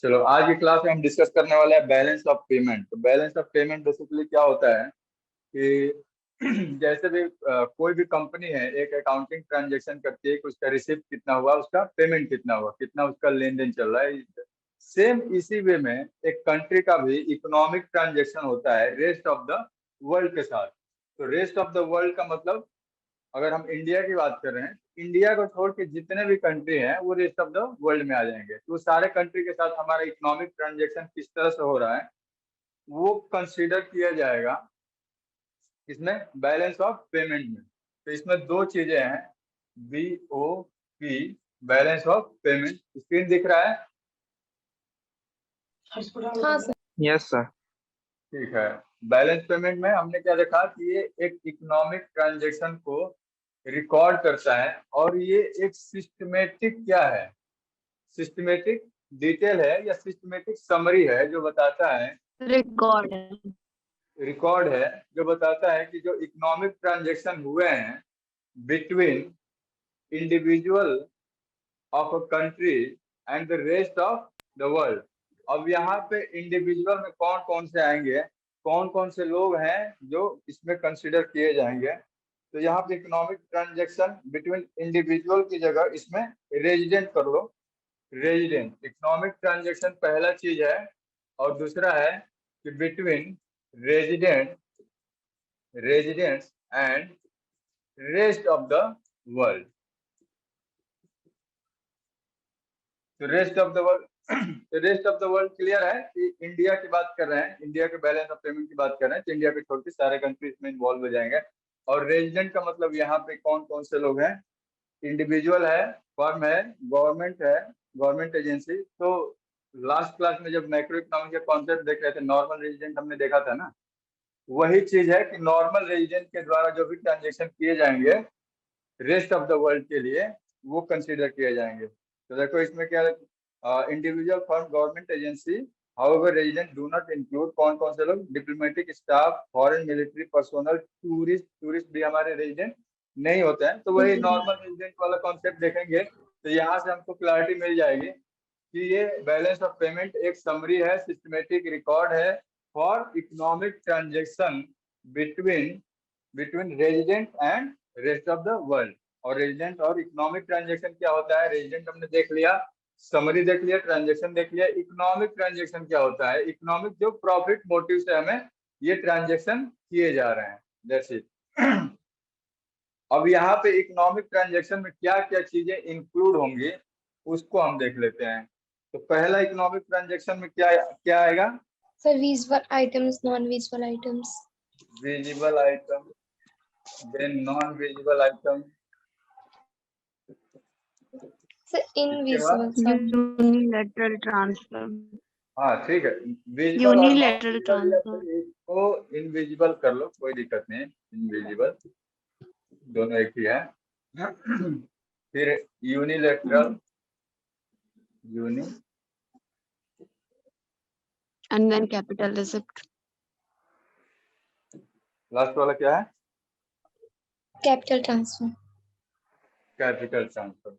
चलो आज की क्लास में हम डिस्कस करने वाले हैं बैलेंस ऑफ पेमेंट। तो बैलेंस ऑफ पेमेंट बेसिकली क्या होता है कि जैसे भी कोई भी कंपनी है एक अकाउंटिंग ट्रांजेक्शन करती है कि उसका रिसिप्ट कितना हुआ, उसका पेमेंट कितना हुआ, कितना उसका लेन देन चल रहा है। सेम इसी वे में एक कंट्री का भी इकोनॉमिक ट्रांजेक्शन होता है रेस्ट ऑफ द वर्ल्ड के साथ। तो रेस्ट ऑफ द वर्ल्ड का मतलब अगर हम इंडिया की बात कर रहे हैं, इंडिया को छोड़ के जितने भी कंट्री हैं वो रेस्ट ऑफ द वर्ल्ड में आ जाएंगे। तो सारे कंट्री के साथ हमारा इकोनॉमिक ट्रांजेक्शन किस तरह से हो रहा है वो कंसीडर किया जाएगा इसमें बैलेंस ऑफ पेमेंट में। तो इसमें दो चीजें हैं, BOP, balance of payment. Screen दिख रहा है? हाँ सर। Yes sir. ठीक है। बैलेंस पेमेंट में हमने क्या देखा कि ये एक इकोनॉमिक ट्रांजेक्शन को रिकॉर्ड करता है और ये एक सिस्टमेटिक क्या है, सिस्टमेटिक डिटेल है या सिस्टमेटिक समरी है जो बताता है, रिकॉर्ड है जो बताता है कि जो इकोनॉमिक ट्रांजेक्शन हुए हैं between individual of a country and the rest of the world. अब यहाँ पे इंडिविजुअल में कौन कौन से आएंगे, कौन कौन से लोग हैं जो इसमें कंसिडर किए जाएंगे। तो यहाँ पे इकोनॉमिक ट्रांजेक्शन बिटवीन इंडिविजुअल की जगह इसमें रेजिडेंट कर लो, रेजिडेंट। इकोनॉमिक ट्रांजेक्शन पहला चीज है और दूसरा है कि between resident, residents and rest of the world. तो रेस्ट ऑफ द वर्ल्ड, तो rest of the world clear है कि इंडिया की बात कर रहे हैं, इंडिया के बैलेंस ऑफ पेमेंट की बात कर रहे हैं, तो इंडिया के छोड़ के सारे कंट्रीज में इन्वॉल्व हो जाएंगे। और रेजिडेंट का मतलब यहाँ पे कौन कौन से लोग हैं, इंडिविजुअल है, फर्म है, गवर्नमेंट है, गवर्नमेंट एजेंसी। तो लास्ट क्लास में जब मैक्रो इकोनॉमिक के कॉन्सेप्ट देख रहे थे, नॉर्मल रेजिडेंट हमने देखा था ना, वही चीज है कि नॉर्मल रेजिडेंट के द्वारा जो भी ट्रांजेक्शन किए जाएंगे रेस्ट ऑफ द वर्ल्ड के लिए वो कंसिडर किए जाएंगे। तो देखो इसमें क्या, individual, firm, government agency, however resident do not include कौन कौन से लोग, diplomatic staff, foreign military personnel, tourist, tourist भी हमारे रेजिडेंट नहीं होते हैं। तो वही नॉर्मल रेजिडेंट वाला कॉन्सेप्ट देखेंगे तो यहाँ से हमको क्लैरिटी मिल जाएगी कि ये बैलेंस ऑफ पेमेंट एक समरी है, सिस्टमेटिक रिकॉर्ड है for economic transaction between between resident and rest of the world. और रेजिडेंट और इकोनॉमिक ट्रांजेक्शन क्या होता है, रेजिडेंट हमने देख लिया, समरी देख लिया, ट्रांजेक्शन देख लिया। इकोनॉमिक ट्रांजेक्शन क्या होता है, इकोनॉमिक जो प्रॉफिट मोटिव से हमें ये ट्रांजेक्शन किए जा रहे हैं, दैट्स इट। अब यहाँ पे इकोनॉमिक ट्रांजेक्शन में क्या क्या चीजें इंक्लूड होंगी उसको हम देख लेते हैं। तो पहला इकोनॉमिक ट्रांजेक्शन में क्या क्या आएगा sir, visual items, non visual items. Visible item, then non visible item, sir invisible, sorry. Unilateral transfer. हाँ ठीक है, विजिबल और नॉन यूनिलैटरल विजिबल या ट्रांसफर। फिर इसको इनविजिबल कर लो, कोई दिक्कत नहीं, इनविजिबल दोनों एक ही है। फिर unilateral, uni, and then capital receipt. Last वाला क्या है, कैपिटल ट्रांसफर। Capital transfer.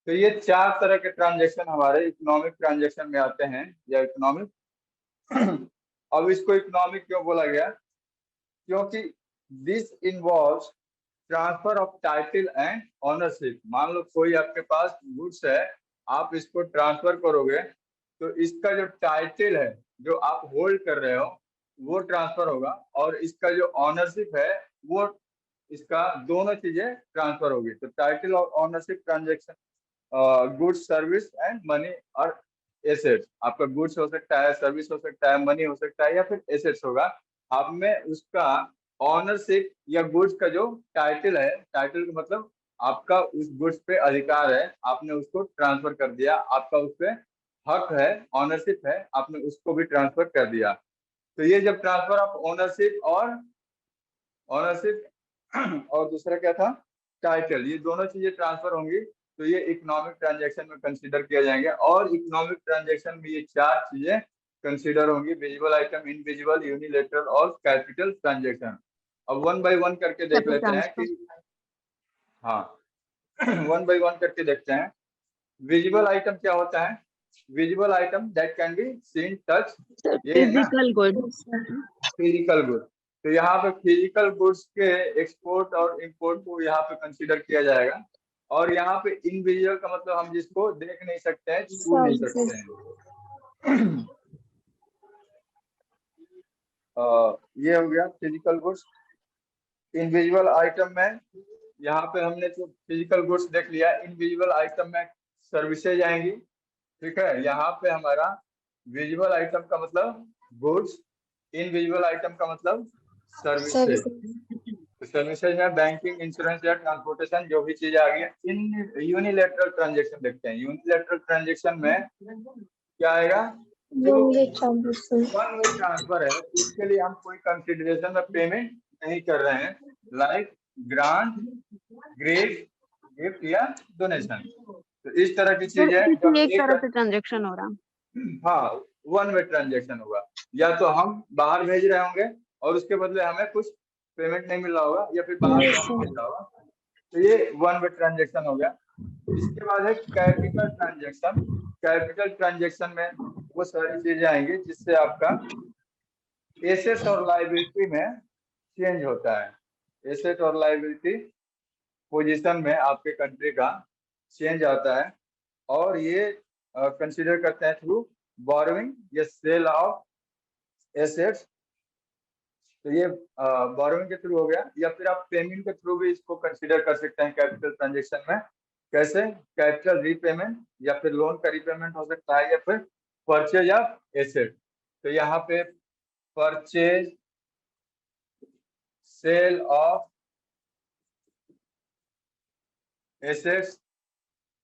तो ये चार तरह के ट्रांजेक्शन हमारे इकोनॉमिक ट्रांजेक्शन में आते हैं या इकोनॉमिक। अब इसको इकोनॉमिक क्यों बोला गया, क्योंकि this involves transfer of title and ownership. मान लो कोई आपके पास गुड्स है, आप इसको ट्रांसफर करोगे तो इसका जो टाइटल है जो आप होल्ड कर रहे हो वो ट्रांसफर होगा और इसका जो ऑनरशिप है वो, इसका दोनों चीजें ट्रांसफर होगी। तो टाइटल और ownership transaction, goods, service and money और एसेट्स। आपका गुड्स हो सकता है, सर्विस हो सकता है, मनी हो सकता है या फिर एसेट्स होगा। आप में उसका ऑनरशिप या गुड्स का जो टाइटल है, टाइटल का मतलब आपका उस गुड्स पे अधिकार है, आपने उसको ट्रांसफर कर दिया, आपका उस पे हक है, ऑनरशिप है, आपने उसको भी ट्रांसफर कर दिया। तो ये जब ट्रांसफर ऑफ ओनरशिप और ऑनरशिप और दूसरा क्या था, टाइटल, ये दोनों चीजें ट्रांसफर होंगी तो ये इकोनॉमिक ट्रांजैक्शन में कंसीडर किया जाएंगे। और इकोनॉमिक ट्रांजैक्शन में ये चार चीजें कंसीडर होंगी, विजिबल आइटम, इनविजिबल, यूनिलैटरल और कैपिटल ट्रांजैक्शन। अब वन बाय वन करके देख लेते हैं कि, हाँ वन बाय वन करके देखते हैं। विजिबल आइटम क्या होता है, visible item that can be seen touch, ये है ना Physical goods. Physical good. तो यहाँ पे फिजिकल गुड्स के एक्सपोर्ट और इंपोर्ट को यहाँ पे कंसीडर किया जाएगा। और यहाँ पे इनविजिबल का मतलब हम जिसको देख नहीं सकते हैं, छू नहीं सकते हैं। ये हो गया फिजिकल गुड्स। इनविजिबल आइटम में यहाँ पे हमने तो फिजिकल गुड्स देख लिया, इनविजिबल आइटम में सर्विसेज आएंगी। ठीक है, यहाँ पे हमारा विजिबल आइटम का मतलब गुड्स, इनविजिबल आइटम का मतलब सर्विसेज। तो सर्विसेज में बैंकिंग, इंश्योरेंस या ट्रांसपोर्टेशन जो भी चीज आ गई। इन यूनिलेटरल ट्रांजेक्शन देखते हैं। यूनिलेटरल ट्रांजेक्शन में क्या आएगा, जो वन वे ट्रांसफर है उसके लिए हम कोई कंसिडरेशन में पेमेंट नहीं कर रहे हैं, लाइक ग्रांट, गिफ्ट या डोनेशन। तो इस तरह की चीज है जब एक तरह से ट्रांजेक्शन हो रहा। हाँ, वन वे ट्रांजेक्शन होगा, या तो हम बाहर भेज रहे होंगे और उसके बदले हमें कुछ पेमेंट नहीं मिल रहा होगा, या फिर बाहर भेज रहा होगा। तो ये वन वे ट्रांजेक्शन हो गया। इसके बाद है कैपिटल ट्रांजेक्शन। कैपिटल ट्रांजेक्शन में वो सारी चीजें आएंगी जिससे आपका एसेट और लायबिलिटी में चेंज होता है। एसेट और लायबिलिटी पोजीशन में आपके कंट्री का चेंज आता है, और ये कंसीडर करते हैं थ्रू बोरोइंग या सेल ऑफ एसेट्स। तो ये बोरोइंग के थ्रू हो गया, या फिर आप पेमेंट के थ्रू भी इसको कंसीडर कर सकते हैं कैपिटल ट्रांजेक्शन में। कैसे, कैपिटल रीपेमेंट, या फिर लोन का रीपेमेंट हो सकता है, या फिर परचेज ऑफ एसेट। तो यहाँ पे परचेज, सेल ऑफ एसेट्स,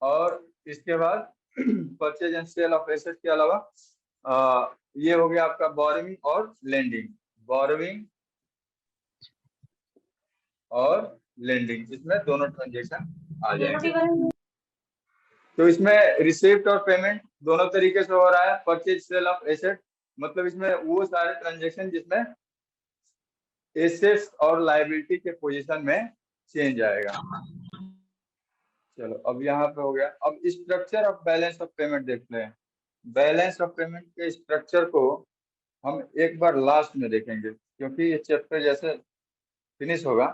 और इसके बाद purchase and sale of assets के अलावा ये हो गया आपका बोरोइंग और लेंडिंग। बोरोइंग और लेंडिंग, इसमें दोनों ट्रांजेक्शन आ जाएंगे। तो इसमें रिसिप्ट और पेमेंट दोनों तरीके से हो रहा है। परचेज, सेल ऑफ एसेट मतलब इसमें वो सारे ट्रांजेक्शन जिसमें एसेट्स और लायबिलिटी के पोजीशन में चेंज आएगा। चलो, अब यहाँ पे हो गया। अब structure of balance of payment देखते हैं। बैलेंस ऑफ पेमेंट के स्ट्रक्चर को हम एक बार लास्ट में देखेंगे, क्योंकि ये चैप्टर जैसे फिनिश होगा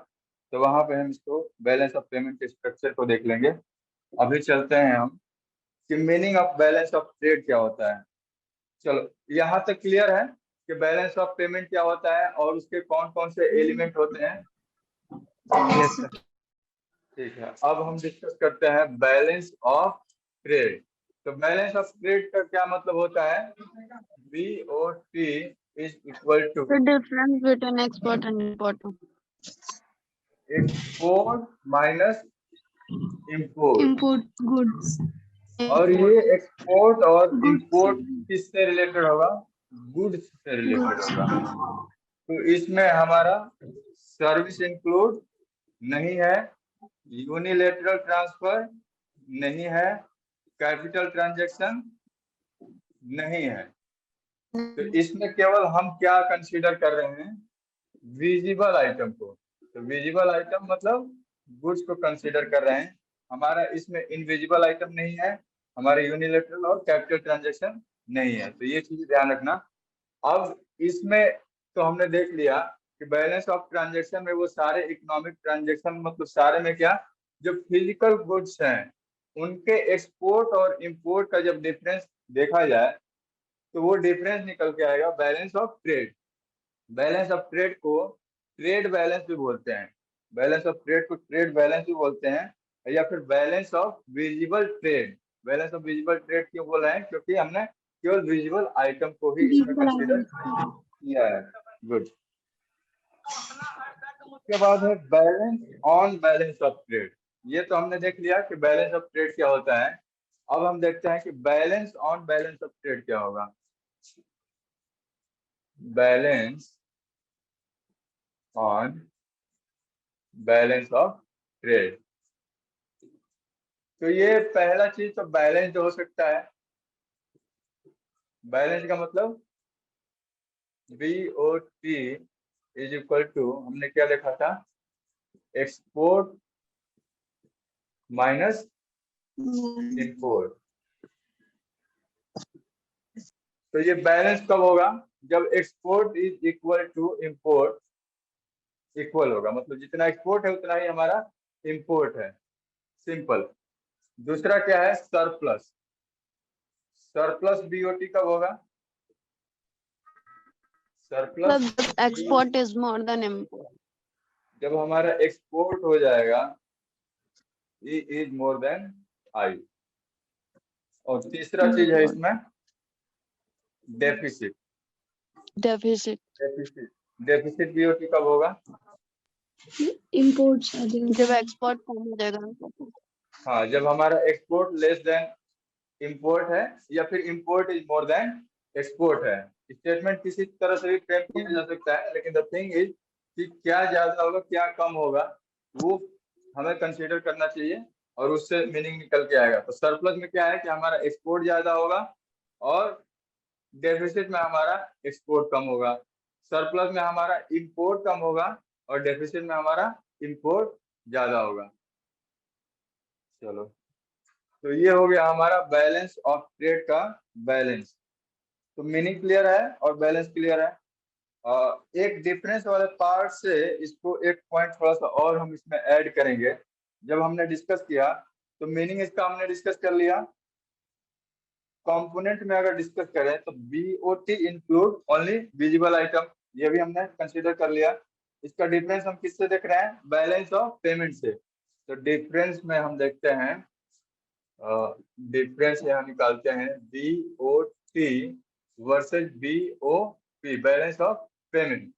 तो वहां पे हम इसको बैलेंस ऑफ पेमेंट के स्ट्रक्चर को देख लेंगे। अभी चलते हैं हम कि meaning of balance of trade क्या होता है। चलो, यहाँ तक क्लियर है कि बैलेंस ऑफ पेमेंट क्या होता है और उसके कौन कौन से एलिमेंट होते हैं। Yes sir. ठीक है, अब हम डिस्कस करते हैं बैलेंस ऑफ ट्रेड। तो बैलेंस ऑफ ट्रेड का क्या मतलब होता है, BOT is equal to The difference between export and import. Export minus import. Import goods. और ये एक्सपोर्ट और इंपोर्ट किससे रिलेटेड होगा, गुड्स से रिलेटेड होगा। तो इसमें हमारा सर्विस इंक्लूड नहीं है, यूनिलेटरल ट्रांसफर नहीं है, कैपिटल ट्रांजैक्शन नहीं है। तो इसमें केवल हम क्या कंसीडर कर रहे हैं, विजिबल आइटम को। तो विजिबल आइटम मतलब गुड्स को कंसीडर कर रहे हैं। हमारा इसमें इनविजिबल आइटम नहीं है, हमारे यूनिलेटरल और कैपिटल ट्रांजैक्शन नहीं है। तो ये चीज ध्यान रखना। अब इसमें तो हमने देख लिया कि बैलेंस ऑफ ट्रांजैक्शन में वो सारे इकोनॉमिक ट्रांजैक्शन, मतलब सारे में क्या, जो फिजिकल गुड्स हैं उनके एक्सपोर्ट और इंपोर्ट का जब डिफरेंस देखा जाए तो वो डिफरेंस निकल के आएगा balance of trade. Balance of trade को ट्रेड बैलेंस भी बोलते हैं, बैलेंस ऑफ ट्रेड को ट्रेड बैलेंस भी बोलते हैं, या फिर balance of visible trade. Balance of visible trade क्यों बोल रहे हैं, क्योंकि हमने केवल विजिबल आइटम को ही इसमें कंसीडर किया है। गुड। उसके बाद है balance on balance of trade. ये तो हमने देख लिया कि बैलेंस ऑफ ट्रेड क्या होता है। अब हम देखते हैं कि balance on balance of trade क्या होगा। Balance on balance of trade, तो ये पहला चीज तो बैलेंस हो सकता है। बैलेंस का मतलब BOT इज इक्वल टू, हमने क्या लिखा था, एक्सपोर्ट माइनस इंपोर्ट। तो ये बैलेंस कब होगा? जब export is equal to import equal होगा, मतलब जितना एक्सपोर्ट है उतना ही हमारा इम्पोर्ट है, सिंपल। दूसरा क्या है? सरप्लस। सरप्लस बीओटी कब होगा? Surplus Export is more than import. जब हमारा एक्सपोर्ट हो जाएगा, E is more then I. और तीसरा चीज है इसमें deficit. Deficit. Deficit deficit BOT कब होगा? Import ज्यादा जब होगा। export कम हो जाएगा। हाँ, जब हमारा एक्सपोर्ट लेस देन इंपोर्ट है या फिर import is more than export है। स्टेटमेंट किसी तरह से भी फ्रेम किया जा सकता है, लेकिन द थिंग इज कि क्या ज्यादा होगा क्या कम होगा वो हमें कंसीडर करना चाहिए और उससे मीनिंग निकल के आएगा। तो सरप्लस में क्या है कि हमारा एक्सपोर्ट ज्यादा होगा और डेफिसिट में हमारा एक्सपोर्ट कम होगा। सरप्लस में हमारा इंपोर्ट कम होगा और डेफिसिट में हमारा इंपोर्ट ज्यादा होगा। चलो, तो ये हो गया हमारा बैलेंस ऑफ ट्रेड का बैलेंस। तो मीनिंग क्लियर है और बैलेंस क्लियर है। एक डिफरेंस वाले पार्ट से इसको एक पॉइंट थोड़ा सा और हम इसमें ऐड करेंगे। जब हमने डिस्कस किया तो मीनिंग इसका हमने डिस्कस कर लिया। कंपोनेंट में अगर डिस्कस करें तो BOT include only visible item, ये भी हमने कंसीडर कर लिया। इसका डिफरेंस हम किससे देख रहे हैं? बैलेंस ऑफ पेमेंट से। तो डिफरेंस में हम देखते हैं, डिफरेंस यहाँ निकालते हैं BOT versus BOP, balance of payment.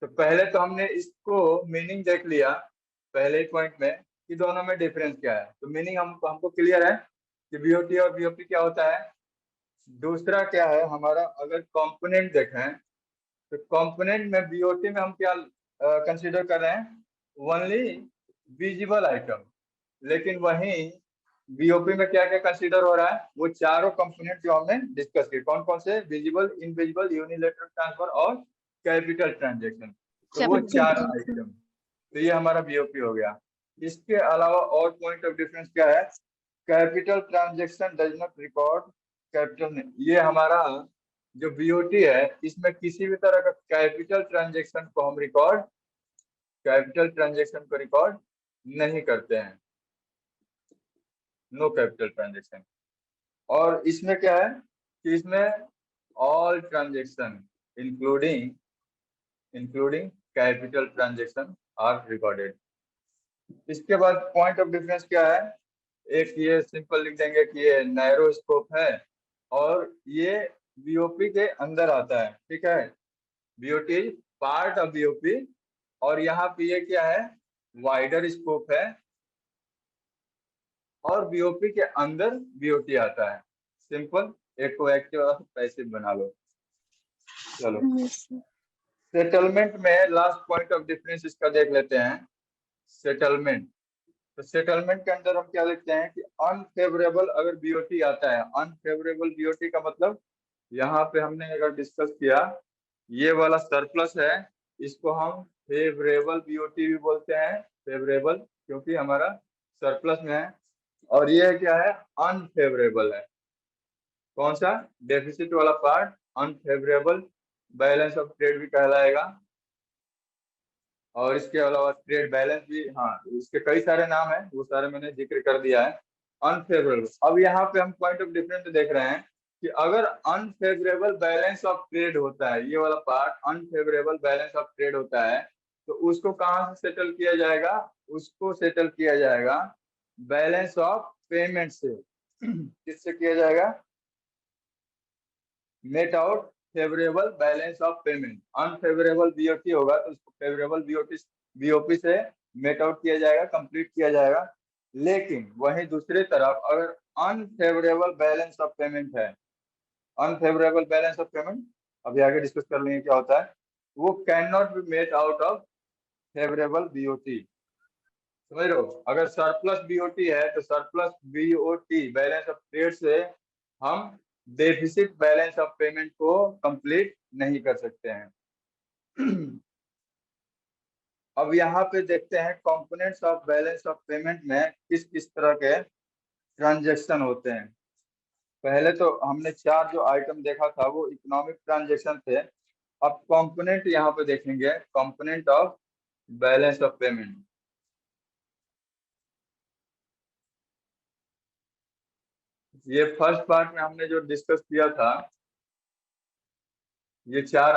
तो पहले तो हमने इसको मीनिंग देख लिया पहले ही पॉइंट में कि दोनों में डिफरेंस क्या है। तो मीनिंग हमको क्लियर है कि बीओटी और बीओपी क्या होता है। दूसरा क्या है हमारा, अगर कंपोनेंट देखें तो कंपोनेंट में बीओटी में हम क्या कंसीडर कर रहे हैं? Only visible item. लेकिन वहीं बीओपी में क्या क्या कंसीडर हो रहा है? वो चारों कंपोनेंट जो हमने डिस्कस किए, कौन कौन से? विजिबल, इनविजिबल, यूनिलैटरल ट्रांसफर और कैपिटल ट्रांजैक्शन। तो वो चार आइटम, तो ये हमारा बीओपी हो गया। इसके अलावा और पॉइंट ऑफ डिफरेंस क्या है? Capital transaction does not record capital. ये हमारा जो बीओटी है इसमें किसी भी तरह का कैपिटल ट्रांजैक्शन को हम रिकॉर्ड नहीं करते हैं, नो कैपिटल ट्रांजैक्शन। और इसमें क्या है कि इसमें all transaction including capital transaction are recorded. इसके बाद पॉइंट ऑफ डिफरेंस क्या है? एक ये सिंपल लिख देंगे कि ये नैरो स्कोप है और ये बीओपी के अंदर आता है, ठीक है। बीओटी पार्ट ऑफ बीओपी और यहाँ पे ये क्या है? वाइडर स्कोप है और बीओपी के अंदर बीओटी आता है। सिंपल, एक को एक्टिव और पैसिव बना लो। चलो, सेटलमेंट में लास्ट पॉइंट ऑफ डिफरेंस इसका देख लेते हैं, सेटलमेंट। तो सेटलमेंट के अंदर हम क्या देखते हैं कि अनफेवरेबल अगर बीओटी आता है, अनफेवरेबल बीओटी का मतलब यहाँ पे हमने अगर डिस्कस किया, ये वाला सरप्लस है, इसको हम फेवरेबल बीओटी भी बोलते हैं, फेवरेबल क्योंकि हमारा सरप्लस में है। और ये क्या है? अनफेवरेबल है। कौन सा? डेफिसिट वाला part unfavourable balance of trade भी कहलाएगा। और इसके अलावा ट्रेड बैलेंस भी, हाँ इसके कई सारे नाम हैं, वो सारे मैंने जिक्र कर दिया है। अनफेवरेबल, अब यहाँ पे हम पॉइंट ऑफ डिफरेंस देख रहे हैं कि अगर अनफेवरेबल बैलेंस ऑफ ट्रेड होता है, ये वाला part unfavourable balance of trade होता है, तो उसको कहाँ से सेटल किया जाएगा? उसको सेटल किया जाएगा बैलेंस ऑफ पेमेंट से। किससे किया जाएगा? Net out favourable balance of payment. Unfavourable BOT होगा तो उसको फेवरेबल बीओपी से मेट आउट किया जाएगा, कंप्लीट किया जाएगा। लेकिन वहीं दूसरी तरफ अगर अनफेवरेबल बैलेंस ऑफ पेमेंट है, अनफेवरेबल बैलेंस ऑफ पेमेंट अभी आगे डिस्कस कर लेंगे क्या होता है, वो can not be met out of favourable BOT. समझ रहे हो? अगर सरप्लस बीओटी है तो surplus BOT balance of trade से हम डेफिसिट बैलेंस ऑफ पेमेंट को कंप्लीट नहीं कर सकते हैं। अब यहाँ पे देखते हैं components of balance of payment में किस किस तरह के ट्रांजैक्शन होते हैं। पहले तो हमने चार जो आइटम देखा था वो इकोनॉमिक ट्रांजेक्शन थे। अब कंपोनेंट यहाँ पे देखेंगे, component of balance of payment. ये फर्स्ट पार्ट में हमने जो डिस्कस किया था, ये चार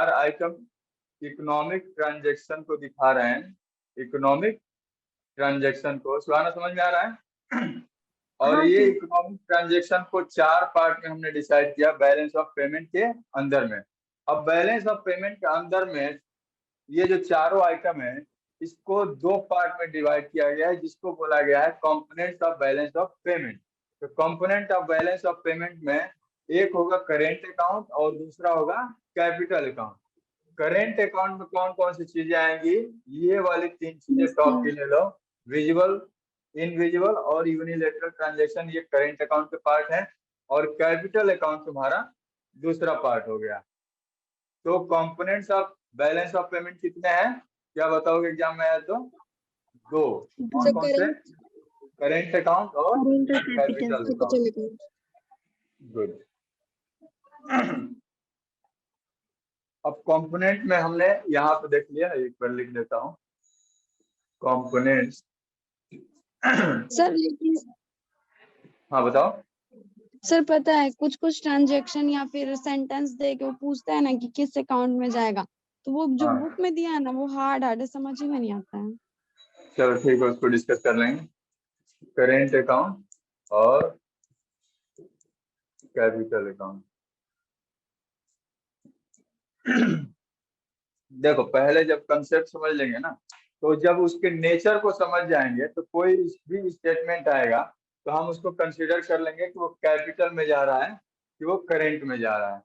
आइटम इकोनॉमिक ट्रांजैक्शन को दिखा रहे हैं, इकोनॉमिक ट्रांजैक्शन को। सुहाना समझ में आ रहा है? और हाँ ये सर। इकोनॉमिक ट्रांजैक्शन को चार पार्ट में हमने डिसाइड किया बैलेंस ऑफ पेमेंट के अंदर में। अब बैलेंस ऑफ पेमेंट के अंदर में ये जो चारों आइटम है इसको दो पार्ट में डिवाइड किया गया है, जिसको बोला गया है components of balance of payment. तो component of balance of payment में एक होगा करेंट अकाउंट और दूसरा होगा कैपिटल अकाउंट। करेंट अकाउंट में कौन कौन सी चीजें आएंगी, ये वाली तीन चीजें टॉप की ले लो, विजिबल, इनविजिबल और यूनिलेटरल ट्रांजैक्शन, ये करेंट अकाउंट के पार्ट है। और कैपिटल अकाउंट तुम्हारा दूसरा पार्ट हो गया। तो components of balance of payment कितने हैं, क्या बताओगे एग्जाम में आया तो? दो। कौन कौन से? करेंट अकाउंट और कैपिटल अकाउंट। गुड। अब कंपोनेंट में हमने यहाँ पे देख लिया, एक बार लिख देता हूँ कंपोनेंट्स। सर लेकिन हाँ बताओ। सर पता है कुछ कुछ ट्रांजैक्शन या फिर सेंटेंस दे के वो पूछता है ना कि किस अकाउंट में जाएगा, तो वो जो हाँ। बुक में दिया है ना वो हार्ड है, समझ ही में नहीं आता है। चलो ठीक है, उसको डिस्कस कर लेंगे। करेंट अकाउंट और कैपिटल अकाउंट। देखो पहले जब कंसेप्ट समझ लेंगे ना, तो जब उसके नेचर को समझ जाएंगे तो कोई भी स्टेटमेंट आएगा तो हम उसको कंसीडर कर लेंगे कि वो कैपिटल में जा रहा है कि वो करेंट में जा रहा है।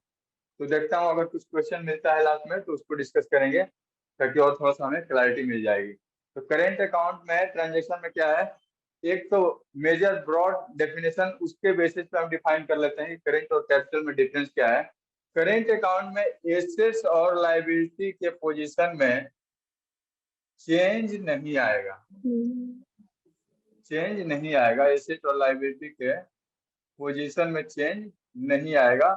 तो देखता हूँ अगर कुछ क्वेश्चन मिलता है लास्ट में तो उसको डिस्कस करेंगे ताकि और थोड़ा सा हमें क्लैरिटी मिल जाएगी। तो करेंट अकाउंट में ट्रांजेक्शन में क्या है, एक तो मेजर ब्रॉड डेफिनेशन उसके बेसिस पे हम डिफाइन कर लेते हैं कि करेंट और कैपिटल में डिफरेंस क्या है। करेंट अकाउंट में एसेट्स और लायबिलिटी के पोजीशन में चेंज नहीं आएगा, चेंज नहीं आएगा, एसेट और लायबिलिटी के पोजीशन में चेंज नहीं आएगा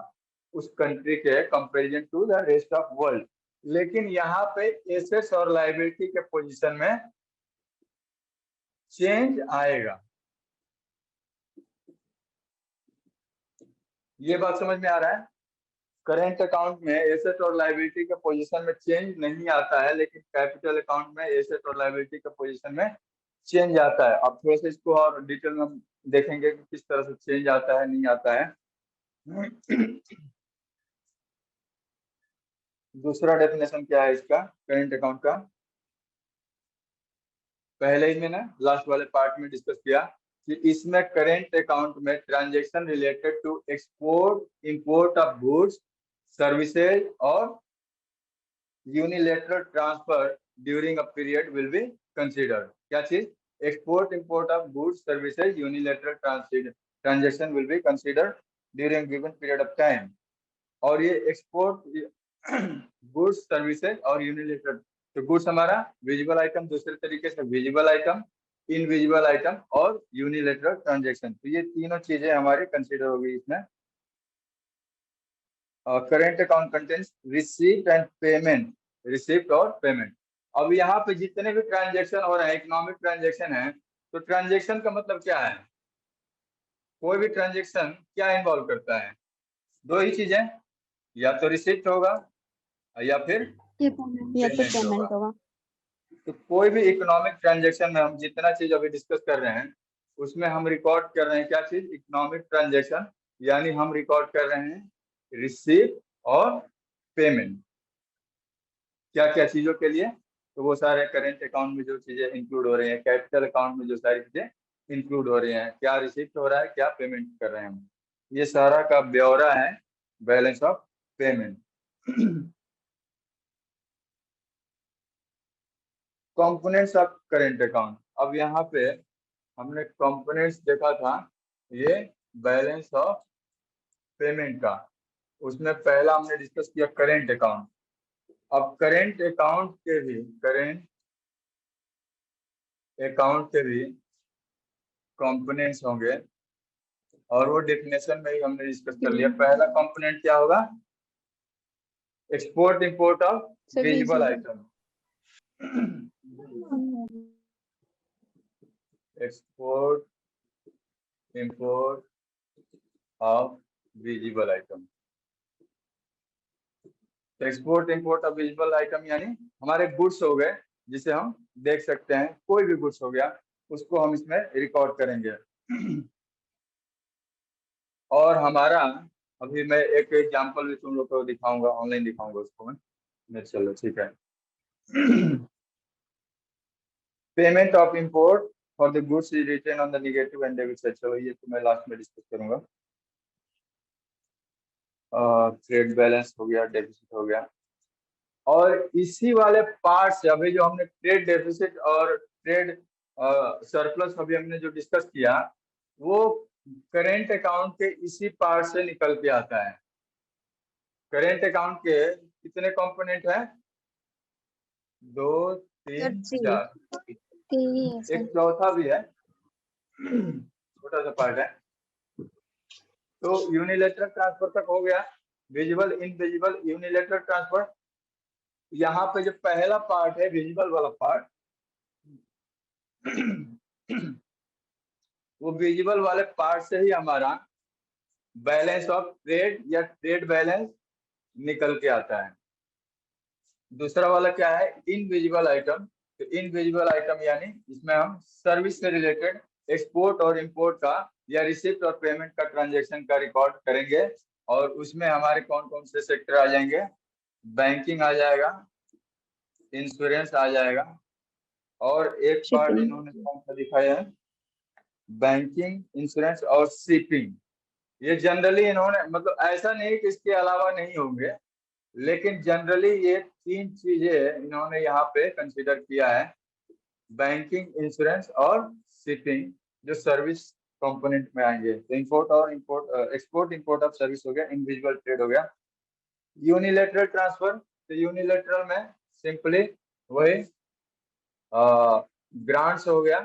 उस कंट्री के comparison to the rest of world. लेकिन यहाँ पे एसेट्स और लायबिलिटी के पोजीशन में चेंज आएगा। ये बात समझ में आ रहा है? करेंट अकाउंट में एसेट और लायबिलिटी के पोजीशन में चेंज नहीं आता है, लेकिन कैपिटल अकाउंट में एसेट और लायबिलिटी के पोजीशन में चेंज आता है। अब थोड़ा सा इसको और डिटेल में हम देखेंगे कि किस तरह से चेंज आता है नहीं आता है। दूसरा डेफिनेशन क्या है इसका करेंट अकाउंट का, पहले ही मैंने लास्ट वाले पार्ट में डिस्कस किया कि इसमें करेंट अकाउंट में transaction related to export import of goods services और unilateral transfer during a period will be considered. क्या चीज? Export import of goods services unilateral transaction will be considered during given period of time. और ये export goods services और unilateral, तो goods हमारा visible item, दूसरे तरीके से विजिबल आइटम, इनविजिबल आइटम और यूनिलेटरल ट्रांजैक्शन, तो ये तीनों चीजें हमारी कंसीडर होगी इसमें। Current account contains receipt and payment, receipt और पेमेंट। अब यहाँ पे जितने भी ट्रांजैक्शन हो रहे हैं इकोनॉमिक ट्रांजैक्शन है, तो ट्रांजैक्शन का मतलब क्या है? कोई भी ट्रांजैक्शन क्या इन्वॉल्व करता है? दो ही चीजें, या तो रिसीप्ट होगा या फिर या तो पेमेंट होगा। पेमेंट होगा। तो कोई भी इकोनॉमिक ट्रांजैक्शन में हम जितना चीज अभी डिस्कस कर रहे हैं उसमें हम रिकॉर्ड कर रहे हैं क्या चीज? इकोनॉमिक ट्रांजैक्शन, यानी हम रिकॉर्ड कर रहे हैं रिसीप्ट और पेमेंट। क्या क्या चीजों के लिए? तो वो सारे करेंट अकाउंट में जो चीजें इंक्लूड हो रही हैं, कैपिटल अकाउंट में जो सारी चीजें इंक्लूड हो रही हैं, क्या रिसीप्ट हो रहा है, क्या पेमेंट कर रहे हैं हम, ये सारा का ब्यौरा है balance of payment. Components of current account. अब यहाँ पे हमने कंपोनेंट्स देखा था, ये बैलेंस ऑफ पेमेंट का, उसमें पहला हमने डिस्कस किया करेंट अकाउंट। अब करेंट अकाउंट के भी कंपोनेंट्स होंगे। और वो डेफिनेशन में ही हमने डिस्कस कर लिया। पहला कंपोनेंट क्या होगा? Export import of Sir, visible visible. Item. Export import of visible item. Export import of visible item यानी हमारे गुड्स हो गए जिसे हम देख सकते हैं, कोई भी गुड्स हो गया उसको हम इसमें रिकॉर्ड करेंगे। और हमारा अभी मैं एक एग्जांपल भी तुम लोग को दिखाऊंगा, ऑनलाइन दिखाऊंगा उसको मैं। चलो ठीक है। Payment of import for the goods is written on the negative and debit side. चलो ये तो मैं लास्ट में डिस्कस करूंगा। ट्रेड बैलेंस हो गया, डेफिसिट हो गया, और इसी वाले पार्ट से अभी जो हमने ट्रेड डेफिसिट और ट्रेड सरप्लस अभी हमने जो डिस्कस किया वो करेंट अकाउंट के इसी पार्ट से निकल के आता है। करेंट अकाउंट के कितने कंपोनेंट हैं? 2 3 4, तीन ही है एक सर। चौथा भी है, छोटा सा पार्ट है। तो यूनिलेटरल ट्रांसफर तक हो गया, विजिबल इनविजिबल यूनिलेटरल ट्रांसफर। यहाँ पे जो पहला पार्ट है विजिबल वाला पार्ट, वो विजिबल वाले पार्ट से ही हमारा बैलेंस ऑफ ट्रेड या ट्रेड बैलेंस निकल के आता है। दूसरा वाला क्या है? Invisible item. तो इनविजिबल आइटम यानी इसमें हम सर्विस से रिलेटेड एक्सपोर्ट और इंपोर्ट का या रिसिप्ट और पेमेंट का ट्रांजैक्शन का रिकॉर्ड करेंगे। और उसमें हमारे कौन कौन से सेक्टर आ जाएंगे? बैंकिंग आ जाएगा, इंश्योरेंस आ जाएगा, और एक पार्ट शिपिंग। इन्होंने कौन सा दिखाया है? बैंकिंग, इंश्योरेंस और शिपिंग। ये जनरली इन्होंने, मतलब ऐसा नहीं कि इसके अलावा नहीं होंगे, लेकिन जनरली ये 3 चीजें इन्होंने यहाँ पे कंसीडर किया है, बैंकिंग, इंश्योरेंस और शिपिंग, जो सर्विस कंपोनेंट में आएंगे। तो इंपोर्ट और import, export import of service हो गया, इनविजिबल ट्रेड हो गया। यूनिलेटरल ट्रांसफर, तो यूनिलेटरल में सिंपली वही ग्रांट्स हो गया,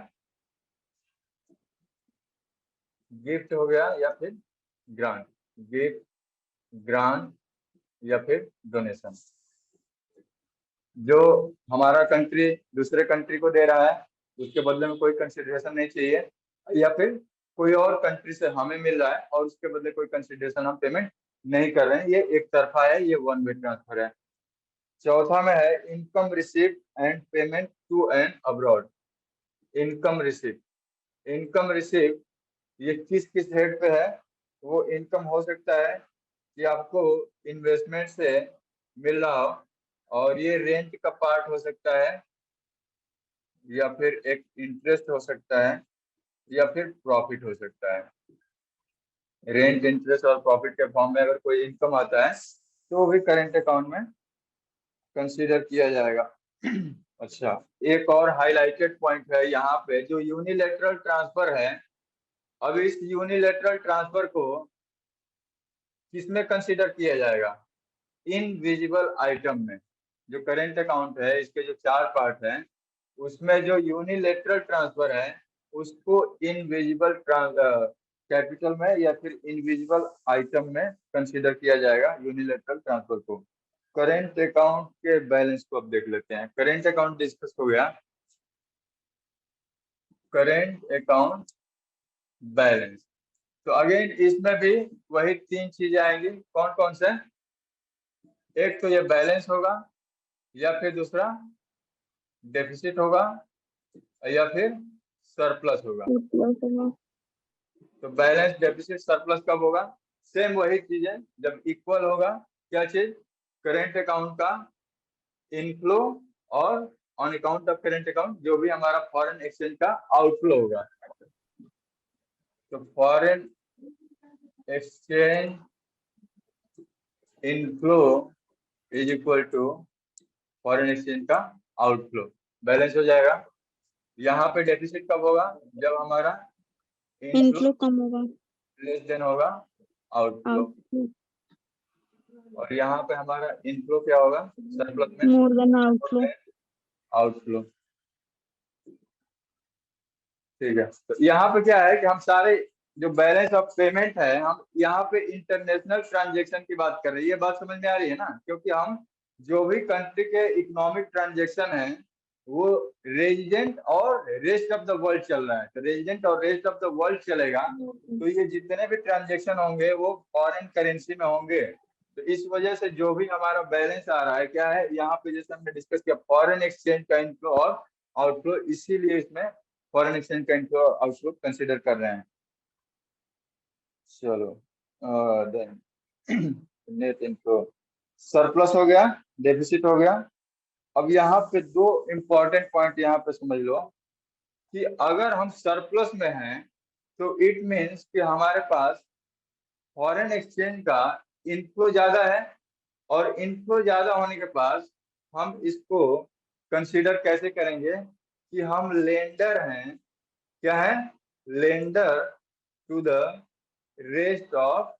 गिफ्ट हो गया या फिर ग्रांट, गिफ्ट, ग्रांट या फिर डोनेशन। जो हमारा कंट्री दूसरे कंट्री को दे रहा है उसके बदले में कोई कंसिडरेशन नहीं चाहिए, या फिर कोई और कंट्री से हमें मिल रहा है और उसके बदले कोई कंसिडरेशन हम पेमेंट नहीं कर रहे हैं, ये एक तरफा है, ये वन वे ट्रांसफर है। चौथा में है income received and payment to and abroad. Income received, income received ये किस किस हेड पे है? वो इनकम हो सकता है कि आपको इन्वेस्टमेंट से मिल रहा हो, और ये रेंट का पार्ट हो सकता है, या फिर एक इंटरेस्ट हो सकता है, या फिर प्रॉफिट हो सकता है। रेंट, इंटरेस्ट और प्रॉफिट के फॉर्म में अगर कोई इनकम आता है तो वो भी करेंट अकाउंट में कंसीडर किया जाएगा। अच्छा, एक और हाईलाइटेड पॉइंट है यहाँ पे, जो यूनिलेटरल ट्रांसफर है। अब इस यूनिलेटरल ट्रांसफर को किसमें कंसीडर किया जाएगा? इनविजिबल आइटम में। जो करेंट अकाउंट है इसके जो 4 पार्ट हैं उसमें जो यूनिलेटरल ट्रांसफर है उसको इनविजिबल कैपिटल में या फिर इनविजिबल आइटम में कंसीडर किया जाएगा यूनिलेटरल ट्रांसफर को। करेंट अकाउंट के बैलेंस को अब देख लेते हैं। करेंट अकाउंट डिस्कस हो गया, करेंट अकाउंट बैलेंस। तो अगेन इसमें भी वही 3 चीजें आएंगी। कौन कौन से? एक तो ये बैलेंस होगा, या फिर दूसरा डेफिसिट होगा, या फिर सरप्लस होगा। तो बैलेंस, डेफिसिट, सरप्लस कब होगा? सेम वही चीज है जब इक्वल होगा। क्या चीज? करेंट अकाउंट का इनफ्लो और on account of current account जो भी हमारा फॉरेन एक्सचेंज का आउटफ्लो होगा। तो foreign exchange inflow is equal to foreign exchange का आउटफ्लो, बैलेंस हो जाएगा। यहाँ पे डेफिसिट कब होगा? जब हमारा इनफ्लो कम होगा, लेस देन होगा आउटफ्लो। और यहाँ पे हमारा इनफ्लो क्या होगा? सरप्लस में मोर देन आउटफ्लो। आउटफ्लो। ठीक है, तो यहाँ पे क्या है कि हम सारे जो बैलेंस ऑफ पेमेंट है, हम यहाँ पे इंटरनेशनल ट्रांजेक्शन की बात कर रहे हैं। ये बात समझ में आ रही है ना, क्योंकि हम जो भी कंट्री के इकोनॉमिक ट्रांजेक्शन है वो रेजिडेंट और रेस्ट ऑफ द वर्ल्ड चल रहा है, तो रेजिडेंट और रेस्ट ऑफ द वर्ल्ड चलेगा, तो ये जितने भी ट्रांजेक्शन होंगे वो फॉरेन करेंसी में होंगे। तो इस वजह से जो भी हमारा बैलेंस आ रहा है क्या है, यहाँ पे जैसे हमने डिस्कस किया फॉरेन एक्सचेंज का इनफ्लो और आउटफ्लो, इसीलिए इसमें फॉरेन एक्सचेंज का इनफ्लो और आउटफ्लो कंसिडर कर रहे हैं। चलो देन नेट इनफ्लो, सरप्लस हो गया, डेफिसिट हो गया। अब यहाँ पे दो इंपॉर्टेंट पॉइंट यहाँ पे समझ लो कि अगर हम सरप्लस में हैं तो इट मीन्स कि हमारे पास फॉरेन एक्सचेंज का इनफ्लो ज्यादा है, और इनफ्लो ज्यादा होने के पास हम इसको कंसीडर कैसे करेंगे कि हम लेंडर हैं, क्या है, lender to the rest of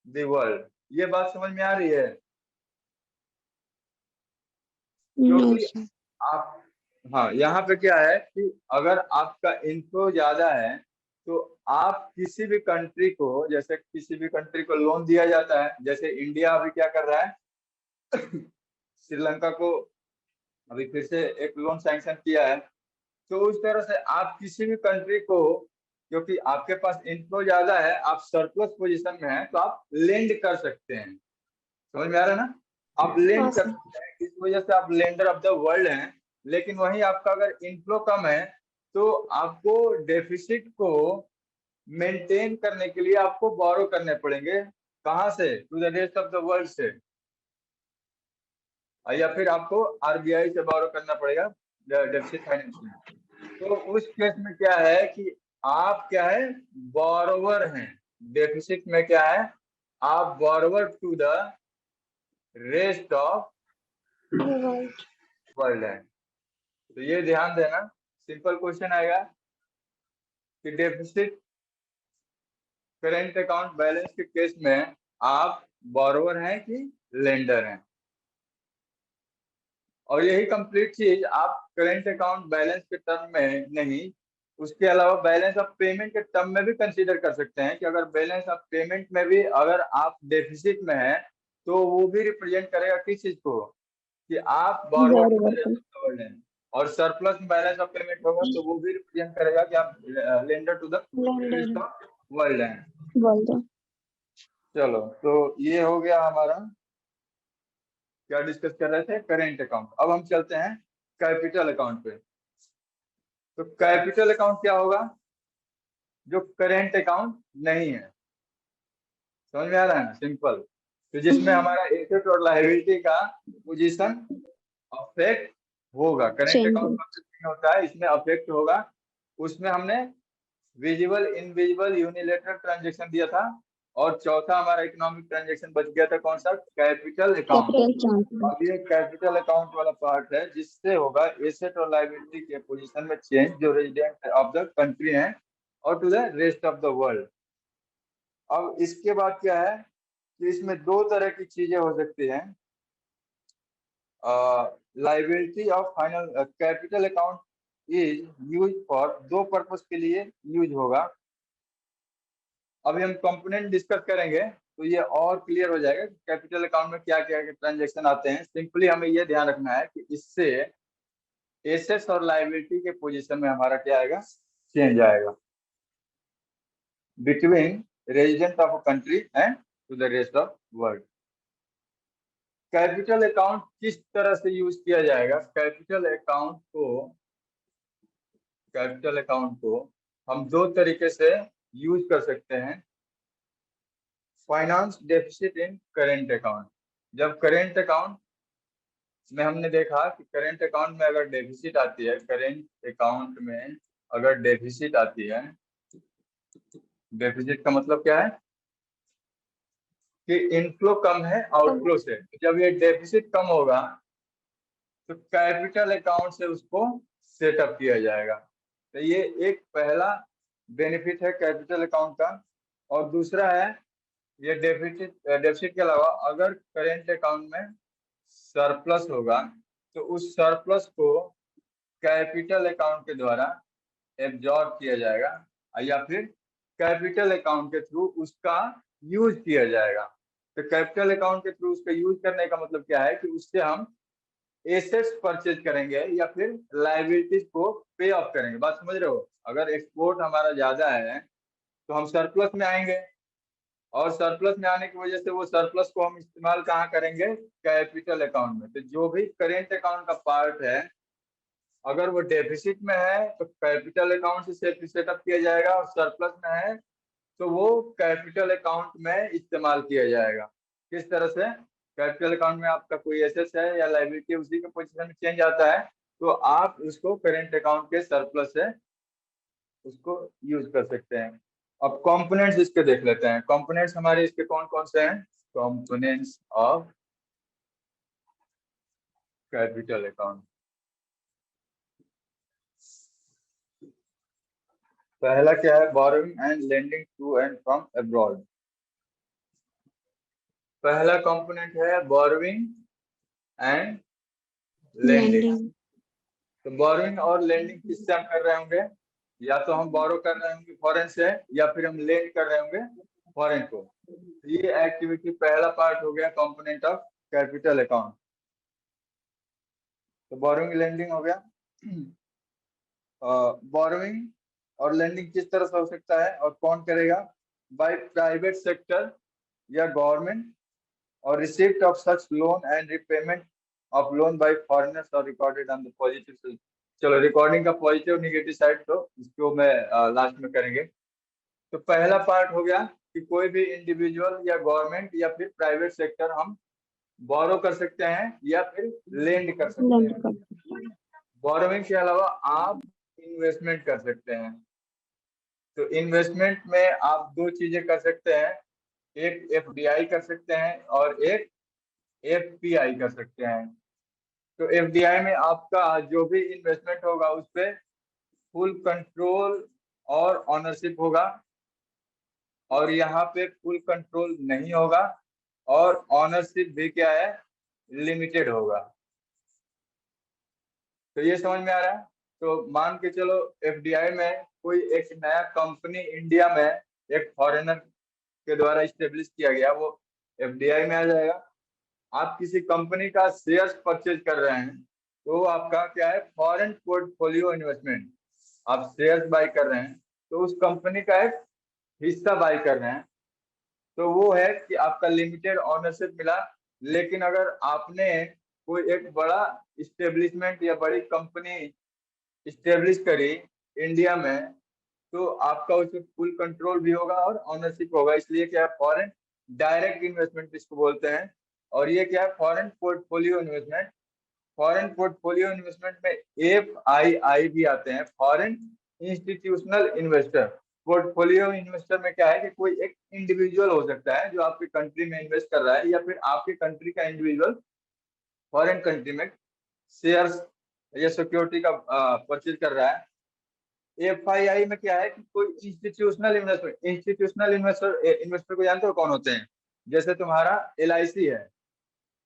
the world. ये बात समझ में आ रही है? नो क्योंकि सर। आप, हाँ यहाँ पे क्या है कि अगर आपका इनफ्लो ज्यादा है तो आप किसी भी कंट्री को, जैसे किसी भी कंट्री को लोन दिया जाता है, जैसे इंडिया अभी क्या कर रहा है श्रीलंका को अभी फिर से एक लोन सैंक्शन किया है, तो उस तरह से आप किसी भी कंट्री को, क्योंकि आपके पास इनफ्लो ज्यादा है, आप सरप्लस पोजीशन में हैं, तो आप लेंड कर सकते हैं। समझ में आ रहा है ना, आप लेंड हाँ कर सर। सकते हैं, इस वजह से आप लेंडर ऑफ द वर्ल्ड हैं। लेकिन वहीं आपका अगर इनफ्लो कम है तो आपको डेफिसिट को मेंटेन करने के लिए आपको बोरो करने पड़ेंगे, कहाँ से, to the rest of the world से, या फिर आपको आरबीआई से बोरो करना पड़ेगा डेफिसिट फाइनेंस में। तो उस केस में क्या है कि आप क्या है, बोरोवर हैं, डेफिसिट में क्या है, आप borrower to the rest of world. World है। तो ये ध्यान देना, सिंपल क्वेश्चन आएगा कि डेफिसिट करेंट अकाउंट बैलेंस के केस में आप बोरोवर हैं कि लेंडर हैं। और यही कंप्लीट चीज आप करेंट अकाउंट बैलेंस के टर्म में नहीं, उसके अलावा बैलेंस ऑफ पेमेंट के टर्म में भी कंसीडर कर सकते हैं कि अगर बैलेंस ऑफ पेमेंट में भी अगर आप डेफिसिट में हैं तो वो भी रिप्रेजेंट करेगा किस चीज को, कि आप borrower to the borrower rest को। ऑफ द वर्ल्ड हैं। और सरप्लस में बैलेंस ऑफ पेमेंट होगा तो वो भी रिप्रेजेंट करेगा कि आप lender to the rest lender of world हैं। वर्ल्ड। चलो, तो ये हो गया हमारा, क्या डिस्कस कर रहे थे, करेंट अकाउंट। अब हम चलते हैं कैपिटल अकाउंट पे। तो कैपिटल अकाउंट क्या होगा, जो करेंट अकाउंट नहीं है। समझ में आ रहा है ना, सिंपल। तो जिसमें हमारा एसेट और लायबिलिटी का पोजीशन अफेक्ट होगा, करेंट चेंज। अकाउंट में होता है, इसमें अफेक्ट होगा। उसमें हमने विजिबल इनविजिबल यूनिलेटरल ट्रांजेक्शन दिया था, और चौथा हमारा इकोनॉमिक ट्रांजेक्शन बच गया था, कौन सा, कैपिटल अकाउंट। Capital transfer. अब ये कैपिटल अकाउंट वाला पार्ट है जिससे होगा एसेट और लायबिलिटी के पोजीशन में चेंज, जो रेजिडेंट ऑफ द कंट्री हैं और to the rest of the world. अब इसके बाद क्या है कि इसमें दो तरह की चीजें हो सकती हैं। Liability of final capital account is use for, दो पर्पस के लिए यूज होगा। अभी हम कंपोनेंट डिस्कस करेंगे तो ये और क्लियर हो जाएगा कि कैपिटल अकाउंट में क्या क्या ट्रांजेक्शन आते हैं। सिंपली हमें ये ध्यान रखना है कि इससे एसेट्स और लायबिलिटी के पोजीशन में हमारा क्या आएगा, चेंज आएगा between resident of a country and to the rest of world. Capital account किस तरह से यूज किया जाएगा, कैपिटल अकाउंट को हम दो तरीके से यूज कर सकते हैं। Finance deficit in current account, जब करेंट अकाउंट में हमने देखा कि करेंट अकाउंट में अगर डेफिसिट आती है, करेंट अकाउंट में अगर डेफिसिट आती है, डेफिसिट का मतलब क्या है कि इनफ्लो कम है आउटफ्लो से, जब ये डेफिसिट कम होगा तो कैपिटल अकाउंट से उसको सेटअप किया जाएगा। तो ये एक पहला बेनिफिट है कैपिटल अकाउंट का। और दूसरा है, ये डेफिसिट के अलावा अगर करेंट अकाउंट में सरप्लस होगा तो उस सरप्लस को कैपिटल अकाउंट के द्वारा एब्जॉर्ब किया जाएगा, या फिर कैपिटल अकाउंट के थ्रू उसका यूज किया जाएगा। तो कैपिटल अकाउंट के थ्रू उसका यूज करने का मतलब क्या है कि उससे हम एसेट्स परचेज करेंगे या फिर लाइबिलिटीज को पे ऑफ करेंगे। बात समझ रहे हो? अगर एक्सपोर्ट हमारा ज्यादा है तो हम सरप्लस में आएंगे, और सरप्लस में आने की वजह से वो सरप्लस को हम इस्तेमाल कहाँ करेंगे? कैपिटल अकाउंट में। तो जो भी करेंट अकाउंट का पार्ट है अगर वो डेफिसिट में है तो कैपिटल अकाउंट से सेटअप किया जाएगा, और सरप्लस में है तो वो कैपिटल अकाउंट में इस्तेमाल किया जाएगा। किस तरह से? कैपिटल अकाउंट में आपका कोई एसेट्स है या लाइबिलिटी उसी के पोजीशन में चेंज आता है तो आप उसको करेंट अकाउंट के सरप्लस से उसको यूज कर सकते हैं। अब कंपोनेंट्स इसके देख लेते हैं। कंपोनेंट्स हमारे इसके कौन कौन से हैं? Components of capital account. पहला क्या है? Borrowing and lending to and from abroad. पहला कंपोनेंट है बोरोइंग एंड लेंडिंग। lending, तो बोरोइंग और लेंडिंग किससे हम कर रहे होंगे? या तो हम बोरो कर रहे होंगे फॉरेन से, या फिर हम लेंड कर रहे होंगे फॉरेन को। ये एक्टिविटी पहला पार्ट हो गया कंपोनेंट ऑफ कैपिटल अकाउंट। तो बोरोइंग लेंडिंग हो गया। बोरोइंग और लेंडिंग किस तरह से हो सकता है और कौन करेगा? बाय प्राइवेट सेक्टर या गवर्नमेंट, और receipt of such loan and repayment of loan by foreigners और recorded on the positive side. चलो रिकॉर्डिंग का पॉजिटिव निगेटिव साइड तो इसको मैं लास्ट में करेंगे। तो पहला पार्ट हो गया कि कोई भी इंडिविजुअल या गवर्नमेंट या फिर प्राइवेट सेक्टर हम बोरो कर सकते हैं या फिर लेंड कर सकते lend हैं। कर सकते हैं। बोरोइंग के अलावा आप इन्वेस्टमेंट कर सकते हैं। तो इन्वेस्टमेंट में आप दो चीजें कर सकते हैं, एक एफडीआई कर सकते हैं और एक एफपीआई कर सकते हैं। तो एफडीआई में आपका जो भी इन्वेस्टमेंट होगा उस पर फुल कंट्रोल और ऑनरशिप होगा, और यहाँ पे फुल कंट्रोल नहीं होगा और ऑनरशिप भी क्या है? लिमिटेड होगा। तो ये समझ में आ रहा है? तो मान के चलो एफडीआई में कोई एक नया कंपनी इंडिया में एक फॉरेनर के द्वारा स्टेब्लिश किया गया, वो एफडीआई में आ जाएगा। आप किसी कंपनी का शेयर्स परचेज कर रहे हैं तो आपका क्या है? Foreign portfolio investment. आप शेयर्स बाय कर रहे हैं तो उस कंपनी का एक हिस्सा बाय कर रहे हैं, तो वो है कि आपका लिमिटेड ऑनरशिप मिला। लेकिन अगर आपने कोई एक बड़ा इस्टेब्लिशमेंट या बड़ी कंपनी इस्टेब्लिश करी इंडिया में तो आपका उसमें फुल कंट्रोल भी होगा और ऑनरशिप होगा। इसलिए क्या है? फॉरेन डायरेक्ट इन्वेस्टमेंट इसको बोलते हैं। और ये क्या है? Foreign portfolio investment. Foreign portfolio investment में एफआईआई भी आते हैं, foreign institutional investor. Portfolio investor में क्या है कि कोई एक इंडिविजुअल हो सकता है जो आपकी कंट्री में इन्वेस्ट कर रहा है, या फिर आपकी कंट्री का इंडिविजुअल फॉरेन कंट्री में शेयर्स या सिक्योरिटी का परचेज कर रहा है। एफआईआई में क्या है कि कोई इंस्टीट्यूशनल इन्वेस्टर को जानते हो कौन होते हैं? जैसे तुम्हारा एलआईसी है,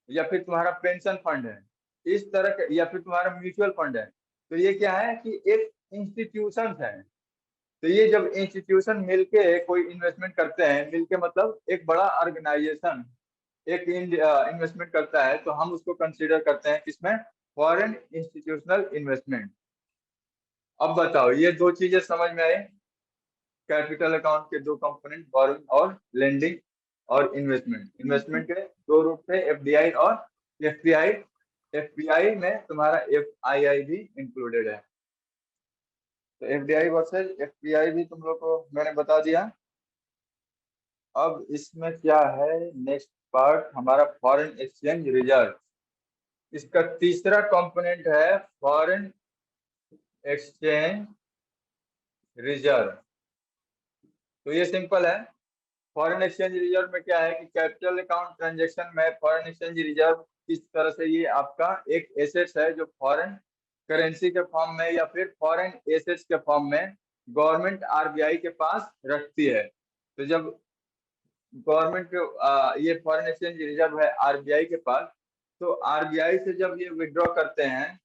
या फिर तुम्हारा पेंशन फंड है, इस तरह के, या फिर तुम्हारा म्यूचुअल फंड है। तो ये क्या है कि एक इंस्टीट्यूशन है। तो ये जब इंस्टीट्यूशन मिलके कोई इन्वेस्टमेंट करते हैं, मिलके मतलब एक बड़ा ऑर्गेनाइजेशन एक इन्वेस्टमेंट करता है, तो हम उसको कंसीडर करते हैं किसमें? Foreign institutional investment. अब बताओ ये दो चीजें समझ में आई? कैपिटल अकाउंट के दो कंपोनेंट, बोरोइंग और लेंडिंग, और इन्वेस्टमेंट। इन्वेस्टमेंट के दो रूप थे, एफडीआई और एफपीआई। एफपीआई में तुम्हारा एफआईआई भी इंक्लूडेड है। तो एफडीआई वर्सेस एफपीआई भी तुम लोग को मैंने बता दिया। अब इसमें क्या है? नेक्स्ट पार्ट हमारा फॉरेन एक्सचेंज रिजर्व। इसका तीसरा कंपोनेंट है फॉरेन एक्सचेंज रिजर्व। तो ये सिंपल है। फॉरेन एक्सचेंज रिजर्व में क्या है कि कैपिटल अकाउंट ट्रांजैक्शन में फॉरेन एक्सचेंज रिजर्व किस तरह से, ये आपका एक एसेट्स है जो फॉरेन करेंसी के फॉर्म में या फिर फॉरेन एसेट्स के फॉर्म में गवर्नमेंट आरबीआई के पास रखती है। तो जब गवर्नमेंट के ये फॉरेन एक्सचेंज रिजर्व है आरबीआई के पास, तो आरबीआई से जब ये विड्रॉ करते हैं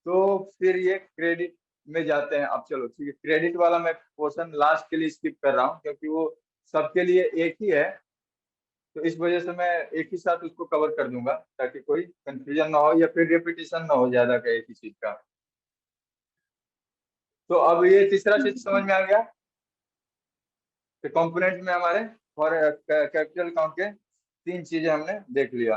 तो फिर ये क्रेडिट में जाते हैं। अब चलो ठीक है, क्रेडिट वाला मैं पोर्शन लास्ट के लिए स्किप कर रहा हूँ क्योंकि वो सबके लिए एक ही है, तो इस वजह से मैं एक ही साथ उसको कवर कर दूंगा ताकि कोई कंफ्यूजन ना हो या फिर रेपिटेशन ना हो ज्यादा का एक ही चीज का। तो अब ये तीसरा चीज समझ में आ गया कि कंपोनेंट में हमारे फॉर कैपिटल अकाउंट के तीन चीजें हमने देख लिया।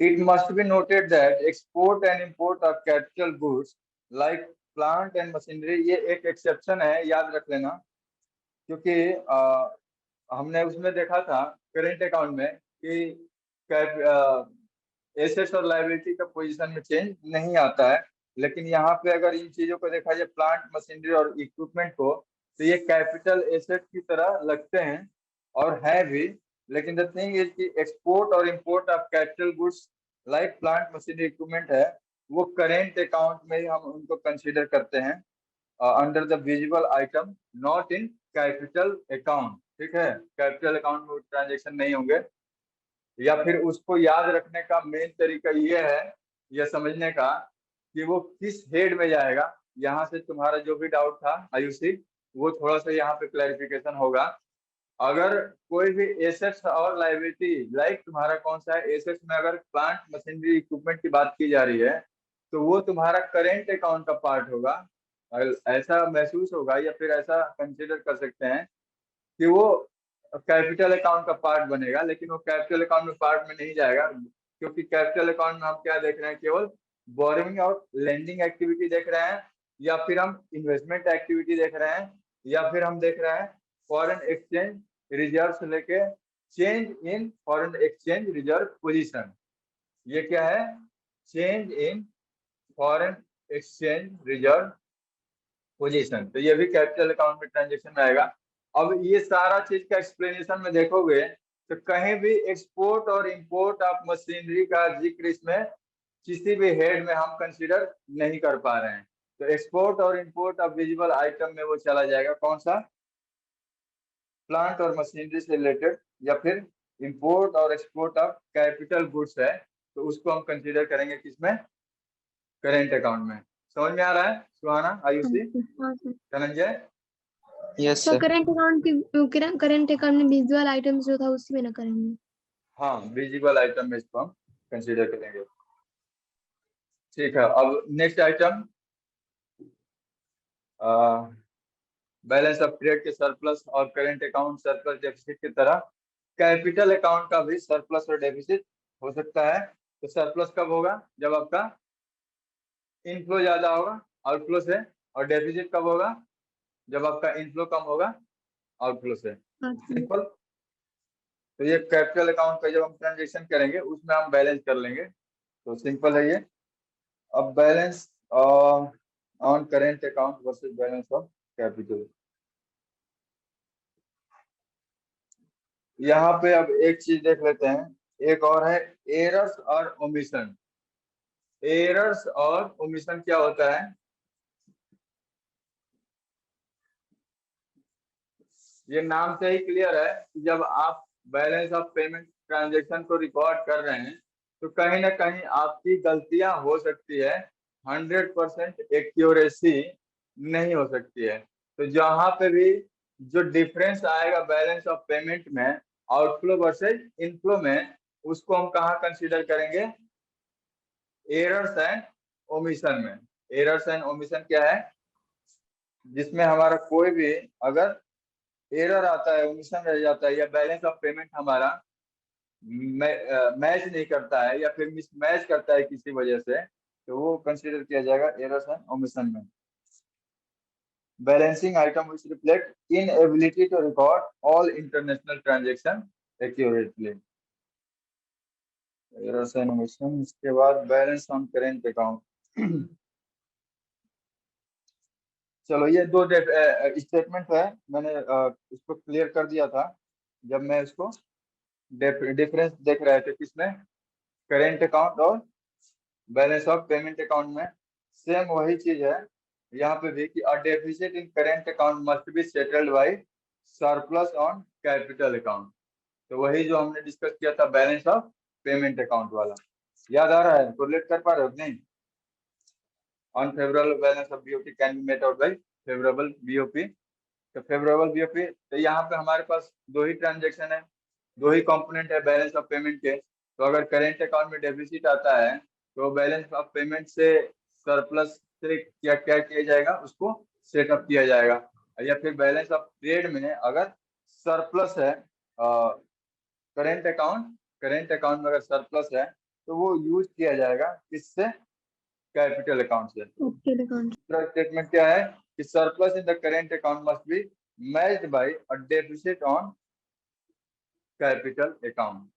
It must be noted that export and import of capital goods like plant and machinery, ये एक एक्सेप्शन है, याद रख लेना। क्योंकि हमने उसमें देखा था करेंट अकाउंट में कि एसेट्स और लायबिलिटी का पोजीशन में चेंज नहीं आता है, लेकिन यहाँ पे अगर इन चीजों को देखा जाए, प्लांट मशीनरी और इक्विपमेंट को, तो ये कैपिटल एसेट की तरह लगते हैं और है भी। लेकिन द थिंग इज कि एक्सपोर्ट और import of capital goods like plant machinery equipment है, वो करेंट अकाउंट में ही हम उनको कंसीडर करते हैं under the visible item, not in capital account. ठीक है, कैपिटल अकाउंट में ट्रांजेक्शन नहीं होंगे। या फिर उसको याद रखने का मेन तरीका ये है, यह समझने का कि वो किस हेड में जाएगा। यहाँ से तुम्हारा जो भी डाउट था आयुषी, वो थोड़ा सा यहाँ पे क्लैरिफिकेशन होगा। अगर कोई भी एसेट्स और लाइबिलिटी, लाइक तुम्हारा कौन सा है, एसेट्स में अगर प्लांट मशीनरी इक्विपमेंट की बात की जा रही है, तो वो तुम्हारा करेंट अकाउंट का पार्ट होगा। ऐसा महसूस होगा या फिर ऐसा कंसिडर कर सकते हैं कि वो कैपिटल अकाउंट का पार्ट बनेगा, लेकिन वो कैपिटल अकाउंट में पार्ट में नहीं जाएगा। क्योंकि कैपिटल अकाउंट में हम क्या देख रहे हैं, केवल बोरिंग और लेंडिंग एक्टिविटी देख रहे हैं, या फिर हम इन्वेस्टमेंट एक्टिविटी देख रहे हैं, या फिर हम देख रहे हैं फॉरेन एक्सचेंज रिजर्व से लेके change in foreign exchange reserve position. ये क्या है, change in foreign exchange reserve position, तो ये भी कैपिटल अकाउंट में ट्रांजेक्शन में आएगा। अब ये सारा चीज का एक्सप्लेनेशन में देखोगे तो कहीं भी एक्सपोर्ट और इंपोर्ट ऑफ मशीनरी का जिक्र इसमें किसी भी हेड में हम कंसीडर नहीं कर पा रहे हैं। तो एक्सपोर्ट और इंपोर्ट ऑफ विजिबल आइटम में वो चला जाएगा, कौन सा, प्लांट और मशीनरी से रिलेटेड, या फिर इंपोर्ट और एक्सपोर्ट ऑफ कैपिटल गुड्स है, तो उसको हम कंसीडर करेंगे किसमें, करेंट अकाउंट में। समझ में आ रहा है सुहाना, आयुषी, हाँ सर। धनंजय? यस तो सर। करंट अकाउंट में विजुअल आइटम्स जो था उसी में ना करेंगे। हाँ, विजिबल आइटम में इसको हम कंसीडर करेंगे। ठीक है, अब next item, balance of trade के सरप्लस और करेंट अकाउंट सरप्लस डेफिसिट की तरह कैपिटल अकाउंट का भी सरप्लस और डेफिसिट हो सकता है। तो सरप्लस कब होगा, जब आपका इनफ्लो ज्यादा होगा आउटफ्लो से, और डेफिसिट कब होगा, जब आपका इनफ्लो कम होगा आउटफ्लो से। सिंपल। तो ये कैपिटल अकाउंट का जब हम ट्रांजेक्शन करेंगे उसमें हम बैलेंस कर लेंगे, तो सिंपल है ये। अब balance on current account versus balance of capital, यहाँ पे अब एक चीज देख लेते हैं, एक और है एरर्स और ओमिशन। एरर्स और ओमिशन क्या होता है, ये नाम से ही क्लियर है कि जब आप बैलेंस ऑफ पेमेंट ट्रांजेक्शन को रिकॉर्ड कर रहे हैं तो कहीं ना कहीं आपकी गलतियां हो सकती है, 100% एक्यूरेसी नहीं हो सकती है। तो जहां पे भी जो डिफरेंस आएगा बैलेंस ऑफ पेमेंट में आउटफ्लो वर्सेज इनफ्लो में, उसको हम कहाँ कंसीडर करेंगे, एरर्स एंड ओमिशन में। एरर्स एंड ओमिशन क्या है, जिसमें हमारा कोई भी अगर एरर आता है, ओमिशन रह जाता है, या बैलेंस ऑफ पेमेंट हमारा मैच नहीं करता है या फिर मिसमैच करता है किसी वजह से, तो वो कंसीडर किया जाएगा एरर्स एंड ओमिशन में। Balancing item which reflect inability to record all international transaction accurately. Errors and omission, इसके बाद बैलेंस ऑन करेंट अकाउंट। चलो ये दो स्टेटमेंट है, मैंने इसको क्लियर कर दिया था जब मैं इसको डिफरेंस देख रहे थे किसमें, करेंट अकाउंट और बैलेंस ऑफ पेमेंट अकाउंट में। सेम वही चीज है यहाँ पे भी कि अ deficit in current account must be settled bye surplus on capital account. तो वही जो हमने डिस्कस किया था बैलेंस ऑफ पेमेंट अकाउंट वाला, याद आ रहा है, कोरिलेट कर पा रहे हो कि नहीं? Unfavourable balance of BOP can be met out by favourable BOP. तो फेवरेबल बीओपी, तो यहाँ पे हमारे पास दो ही ट्रांजेक्शन है, दो ही कंपोनेंट है बैलेंस ऑफ पेमेंट के। तो अगर करेंट अकाउंट में डेफिसिट आता है तो बैलेंस ऑफ पेमेंट से सरप्लस से क्या क्या किया जाएगा, उसको सेटअप किया जाएगा। या फिर बैलेंस ऑफ ट्रेड में अगर सरप्लस है, करेंट अकाउंट में अगर सरप्लस है तो वो यूज किया जाएगा किससे, कैपिटल अकाउंट से। Capital account. स्टेटमेंट क्या है कि surplus in the current account must be matched by a deficit on capital account.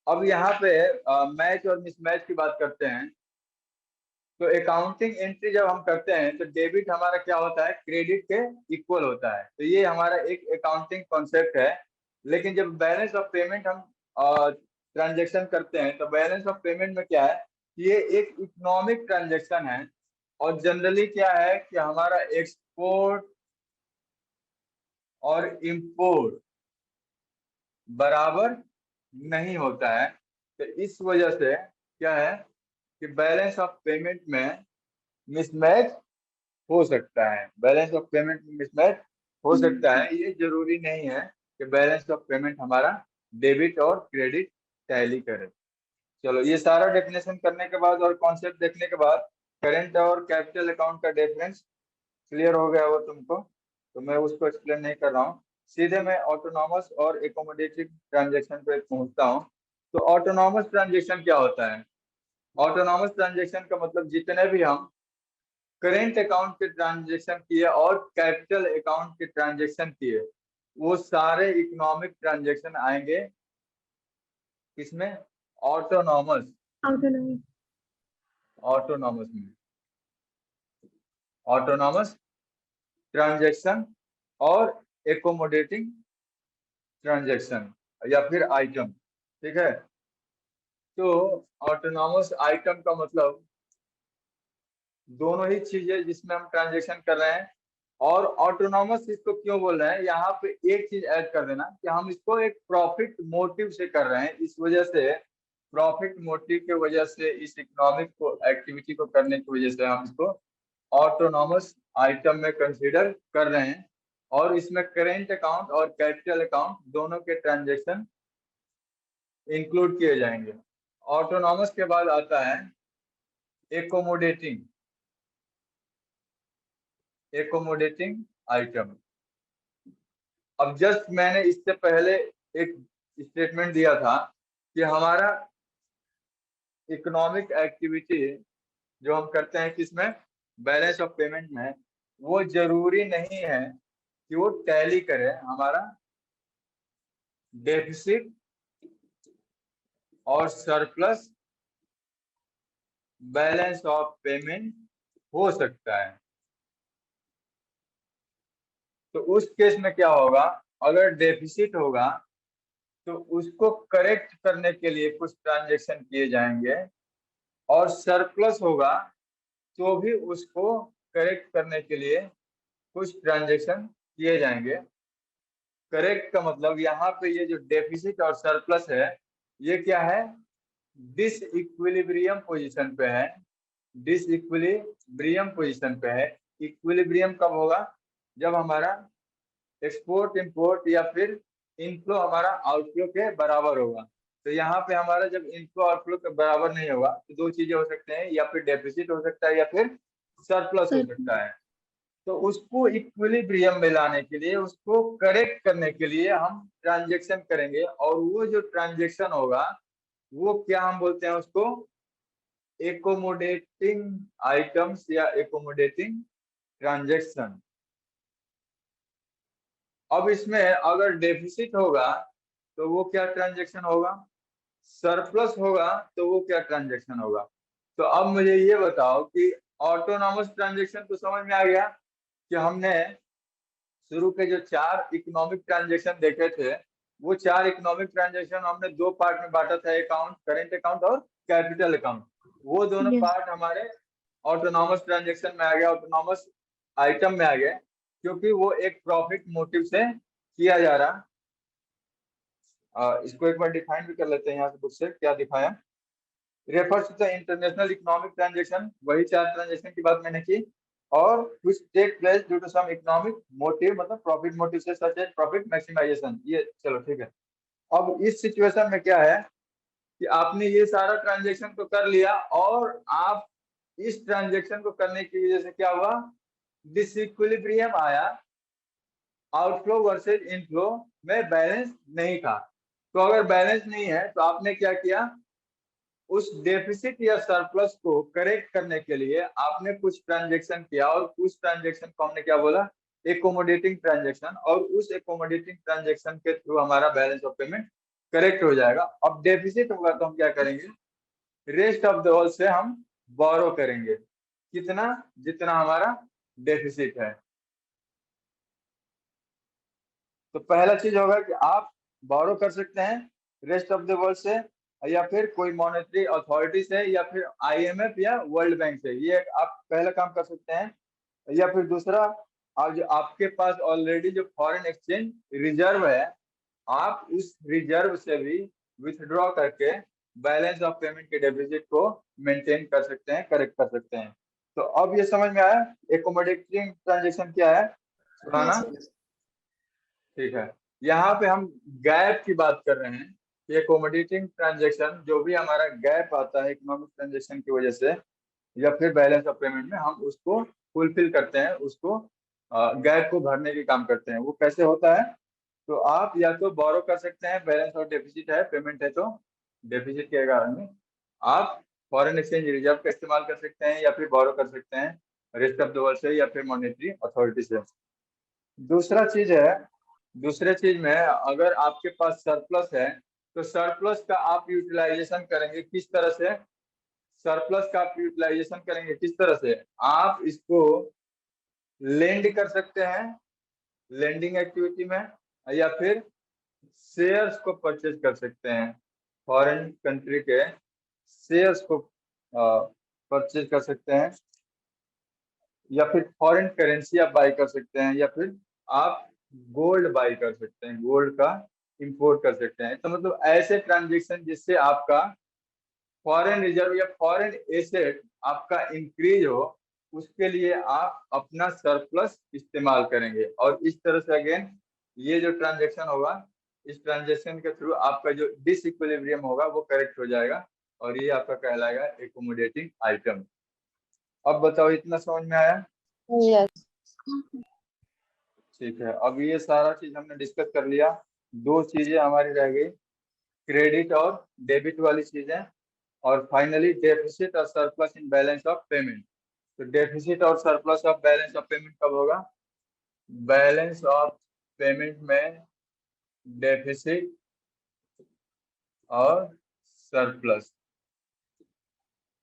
अब यहाँ पे मैच और मिसमैच की बात करते हैं। तो अकाउंटिंग एंट्री जब हम करते हैं तो डेबिट हमारा क्या होता है, क्रेडिट के इक्वल होता है। तो ये हमारा एक अकाउंटिंग कॉन्सेप्ट है। लेकिन जब बैलेंस ऑफ पेमेंट हम ट्रांजेक्शन करते हैं तो बैलेंस ऑफ पेमेंट में क्या है, ये एक इकोनॉमिक ट्रांजेक्शन है। और जनरली क्या है कि हमारा एक्सपोर्ट और इंपोर्ट बराबर नहीं होता है। तो इस वजह से क्या है कि बैलेंस ऑफ पेमेंट में मिसमैच हो सकता है, बैलेंस ऑफ पेमेंट में मिसमैच हो सकता है। ये जरूरी नहीं है कि बैलेंस ऑफ पेमेंट हमारा डेबिट और क्रेडिट टैली करे। चलो, ये सारा डेफिनेशन करने के बाद और कॉन्सेप्ट देखने के बाद करेंट और कैपिटल अकाउंट का डिफरेंस क्लियर हो गया हो तुमको, तो मैं उसको एक्सप्लेन नहीं कर रहा हूँ। सीधे मैं ऑटोनॉमस और एकोमोडेटिव ट्रांजेक्शन पे पहुंचता हूँ। तो ऑटोनॉमस ट्रांजेक्शन क्या होता है? ऑटोनॉमस ट्रांजेक्शन का मतलब जितने भी हम करेंट अकाउंट के ट्रांजेक्शन किए और कैपिटल अकाउंट के ट्रांजेक्शन किए, वो सारे इकोनॉमिक ट्रांजेक्शन आएंगे किसमें, ऑटोनॉमस, ऑटोनॉमस। ऑटोनॉमस में, ऑटोनॉमस ट्रांजेक्शन और एकोमोडेटिंग ट्रांजेक्शन या फिर आइटम। ठीक है, तो ऑटोनॉमस आइटम का मतलब दोनों ही चीजें जिसमें हम ट्रांजेक्शन कर रहे हैं। और ऑटोनॉमस इसको क्यों बोल रहे हैं, यहाँ पे एक चीज ऐड कर देना कि हम इसको एक प्रॉफिट मोटिव से कर रहे हैं। इस वजह से प्रॉफिट मोटिव के वजह से इस इकोनॉमिक को एक्टिविटी को करने की वजह से हम इसको ऑटोनॉमस आइटम में कंसीडर कर रहे हैं। और इसमें करेंट अकाउंट और कैपिटल अकाउंट दोनों के ट्रांजेक्शन इंक्लूड किए जाएंगे। ऑटोनॉमस के बाद आता है एकोमोडेटिंग, एकोमोडेटिंग आइटम। अब जस्ट मैंने इससे पहले एक स्टेटमेंट दिया था कि हमारा इकोनॉमिक एक्टिविटी जो हम करते हैं किसमें, बैलेंस ऑफ पेमेंट में, वो जरूरी नहीं है कि वो टैली करे हमारा डेफिसिट और सरप्लस बैलेंस ऑफ पेमेंट हो सकता है। तो उस केस में क्या होगा, अगर डेफिसिट होगा तो उसको करेक्ट करने के लिए कुछ ट्रांजेक्शन किए जाएंगे, और सरप्लस होगा तो भी उसको करेक्ट करने के लिए कुछ ट्रांजेक्शन किए जाएंगे। करेक्ट का मतलब यहाँ पे ये जो डेफिसिट और सरप्लस है, ये क्या है, डिसइक्विलिब्रियम पोजीशन पे है, डिसइक्विलिब्रियम पोजीशन पे है। इक्विलिब्रियम कब होगा, जब हमारा एक्सपोर्ट इंपोर्ट या फिर इनफ्लो हमारा आउटफ्लो के बराबर होगा। तो यहाँ पे हमारा जब इनफ्लो आउटफ्लो के बराबर नहीं होगा तो दो चीजें हो सकते हैं, या फिर डेफिसिट हो सकता है या फिर सरप्लस हो सकता है। तो उसको इक्विलिब्रियम में लाने के लिए, उसको करेक्ट करने के लिए हम ट्रांजेक्शन करेंगे। और वो जो ट्रांजेक्शन होगा वो क्या हम बोलते हैं उसको, एकोमोडेटिंग आइटम्स या एकोमोडेटिंग ट्रांजेक्शन। अब इसमें अगर डेफिसिट होगा तो वो क्या ट्रांजेक्शन होगा, सरप्लस होगा तो वो क्या ट्रांजेक्शन होगा। तो अब मुझे ये बताओ कि ऑटोनॉमस ट्रांजेक्शन तो समझ में आ गया कि हमने शुरू के जो 4 इकोनॉमिक ट्रांजेक्शन देखे थे, वो 4 इकोनॉमिक ट्रांजेक्शन हमने 2 पार्ट में बांटा था, अकाउंट करेंट अकाउंट और कैपिटल अकाउंट। वो दोनों Yes. पार्ट हमारे ऑटोनॉमस ट्रांजेक्शन में आ गया, ऑटोनॉमस आइटम में आ गए, क्योंकि वो एक प्रॉफिट मोटिव से किया जा रहा। इसको एक बार डिफाइन भी कर लेते हैं यहाँ से बुक से क्या दिखाया। Refers to the international economic transaction, वही 4 ट्रांजेक्शन की बात मैंने की, और which take place due to some economic motive, मतलब प्रॉफिट मोटिव से, सच एज प्रॉफिट मैक्सिमाइजेशन। ये चलो ठीक है। अब इस सिचुएशन में क्या है कि आपने ये सारा ट्रांजेक्शन तो कर लिया, और आप इस ट्रांजेक्शन को करने की वजह से क्या हुआ, डिसइक्विलिब्रियम आया, आउटफ्लो वर्सेज इनफ्लो में बैलेंस नहीं था। तो अगर बैलेंस नहीं है तो आपने क्या किया, उस डेफिसिट या सरप्लस को करेक्ट करने के लिए आपने कुछ ट्रांजेक्शन किया, और उस ट्रांजेक्शन को हमने क्या बोला, एकोमोडेटिंग ट्रांजेक्शन, और उस एकोमोडेटिंग ट्रांजेक्शन के थ्रू हमारा बैलेंस ऑफ पेमेंट करेक्ट हो जाएगा। अब डेफिसिट होगा तो हम क्या करेंगे, रेस्ट ऑफ द होल से हम बोरो करेंगे, कितना, जितना हमारा डेफिसिट है। तो पहला चीज होगा कि आप बोरो कर सकते हैं रेस्ट ऑफ द वर्ल्ड से, या फिर कोई मॉनेटरी अथॉरिटी से, या फिर आईएमएफ या वर्ल्ड बैंक से, ये आप पहला काम कर सकते हैं। या फिर दूसरा, आप जो आपके पास ऑलरेडी जो फॉरेन एक्सचेंज रिजर्व है, आप उस रिजर्व से भी विथड्रॉ करके बैलेंस ऑफ पेमेंट के डेफिसिट को मेंटेन कर सकते हैं, करेक्ट कर सकते हैं। तो अब ये समझ में आया एकोमोडेटिंग ट्रांजेक्शन क्या है, सुनाना। ठीक है, यहाँ पे हम गैप की बात कर रहे हैं। ये एकोमोडेटिंग ट्रांजेक्शन, जो भी हमारा गैप आता है इकोनॉमिक ट्रांजेक्शन की वजह से या फिर बैलेंस ऑफ पेमेंट में, हम उसको फुलफिल करते हैं, उसको गैप को भरने के काम करते हैं। वो कैसे होता है, तो आप या तो बोरो कर सकते हैं, बैलेंस और डेफिसिट है, पेमेंट है, तो डेफिसिट के कारण में आप फॉरेन एक्सचेंज रिजर्व का इस्तेमाल कर सकते हैं, या फिर बोरो कर सकते हैं रेस्ट ऑफ द वर्ल्ड से, या फिर मॉनेटरी अथॉरिटी से। दूसरा चीज है, दूसरे चीज में अगर आपके पास सरप्लस है, तो सरप्लस का आप यूटिलाइजेशन करेंगे किस तरह से, सरप्लस का आप यूटिलाइजेशन करेंगे किस तरह से, आप इसको लेंड कर सकते हैं, लेंडिंग एक्टिविटी में, या फिर शेयर्स को परचेज कर सकते हैं, फॉरेन कंट्री के शेयर्स को परचेज कर सकते हैं, या फिर फॉरेन करेंसी आप बाई कर सकते हैं, या फिर आप गोल्ड बाई कर सकते हैं, गोल्ड का इंपोर्ट कर सकते हैं। तो मतलब ऐसे ट्रांजेक्शन जिससे आपका फॉरेन रिजर्व या फॉरेन एसेट आपका इंक्रीज हो, उसके लिए आप अपना सरप्लस इस्तेमाल करेंगे। और इस तरह से अगेन ये जो ट्रांजेक्शन होगा, इस ट्रांजेक्शन के थ्रू आपका जो डिसइक्विलिब्रियम होगा वो करेक्ट हो जाएगा, और ये आपका कहलाएगा एकोमोडेटिंग आइटम। अब बताओ, इतना समझ में आया? यस। ठीक है, अब ये सारा चीज हमने डिस्कस कर लिया। दो चीजें हमारी रह गई, क्रेडिट और डेबिट वाली चीजें, और फाइनली डेफिसिट और surplus in balance of payment. तो डेफिसिट और surplus of balance of payment कब होगा, बैलेंस ऑफ पेमेंट में डेफिसिट और सरप्लस।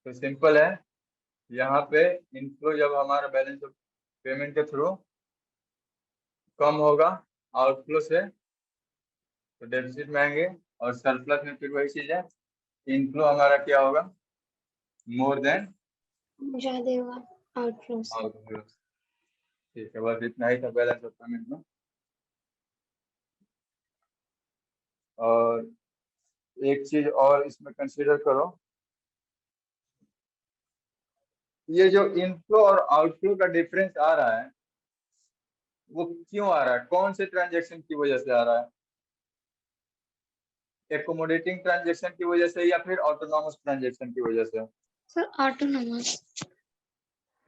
तो सिंपल है, यहाँ पे इनफ्लो जब हमारा बैलेंस ऑफ पेमेंट के थ्रू कम होगा आउटफ्लो से, तो डेफिसिट में आएंगे, और सरप्लस में फिर वही चीज है, इनफ्लो हमारा क्या होगा, मोर देन ज्यादा होगा आउटफ्लो से। आउटफ्लो। ठीक है, बस इतना ही था बैलेंस ऑफ पेमेंट में। और एक चीज और इसमें कंसीडर करो, ये जो इनफ्लो और आउटफ्लो का डिफरेंस आ रहा है, वो क्यों आ रहा है, कौन से ट्रांजेक्शन की वजह से आ रहा है, एकोमोडेटिंग ट्रांजेक्शन की वजह से या फिर ऑटोनॉमस ट्रांजेक्शन की वजह से? Sir autonomous.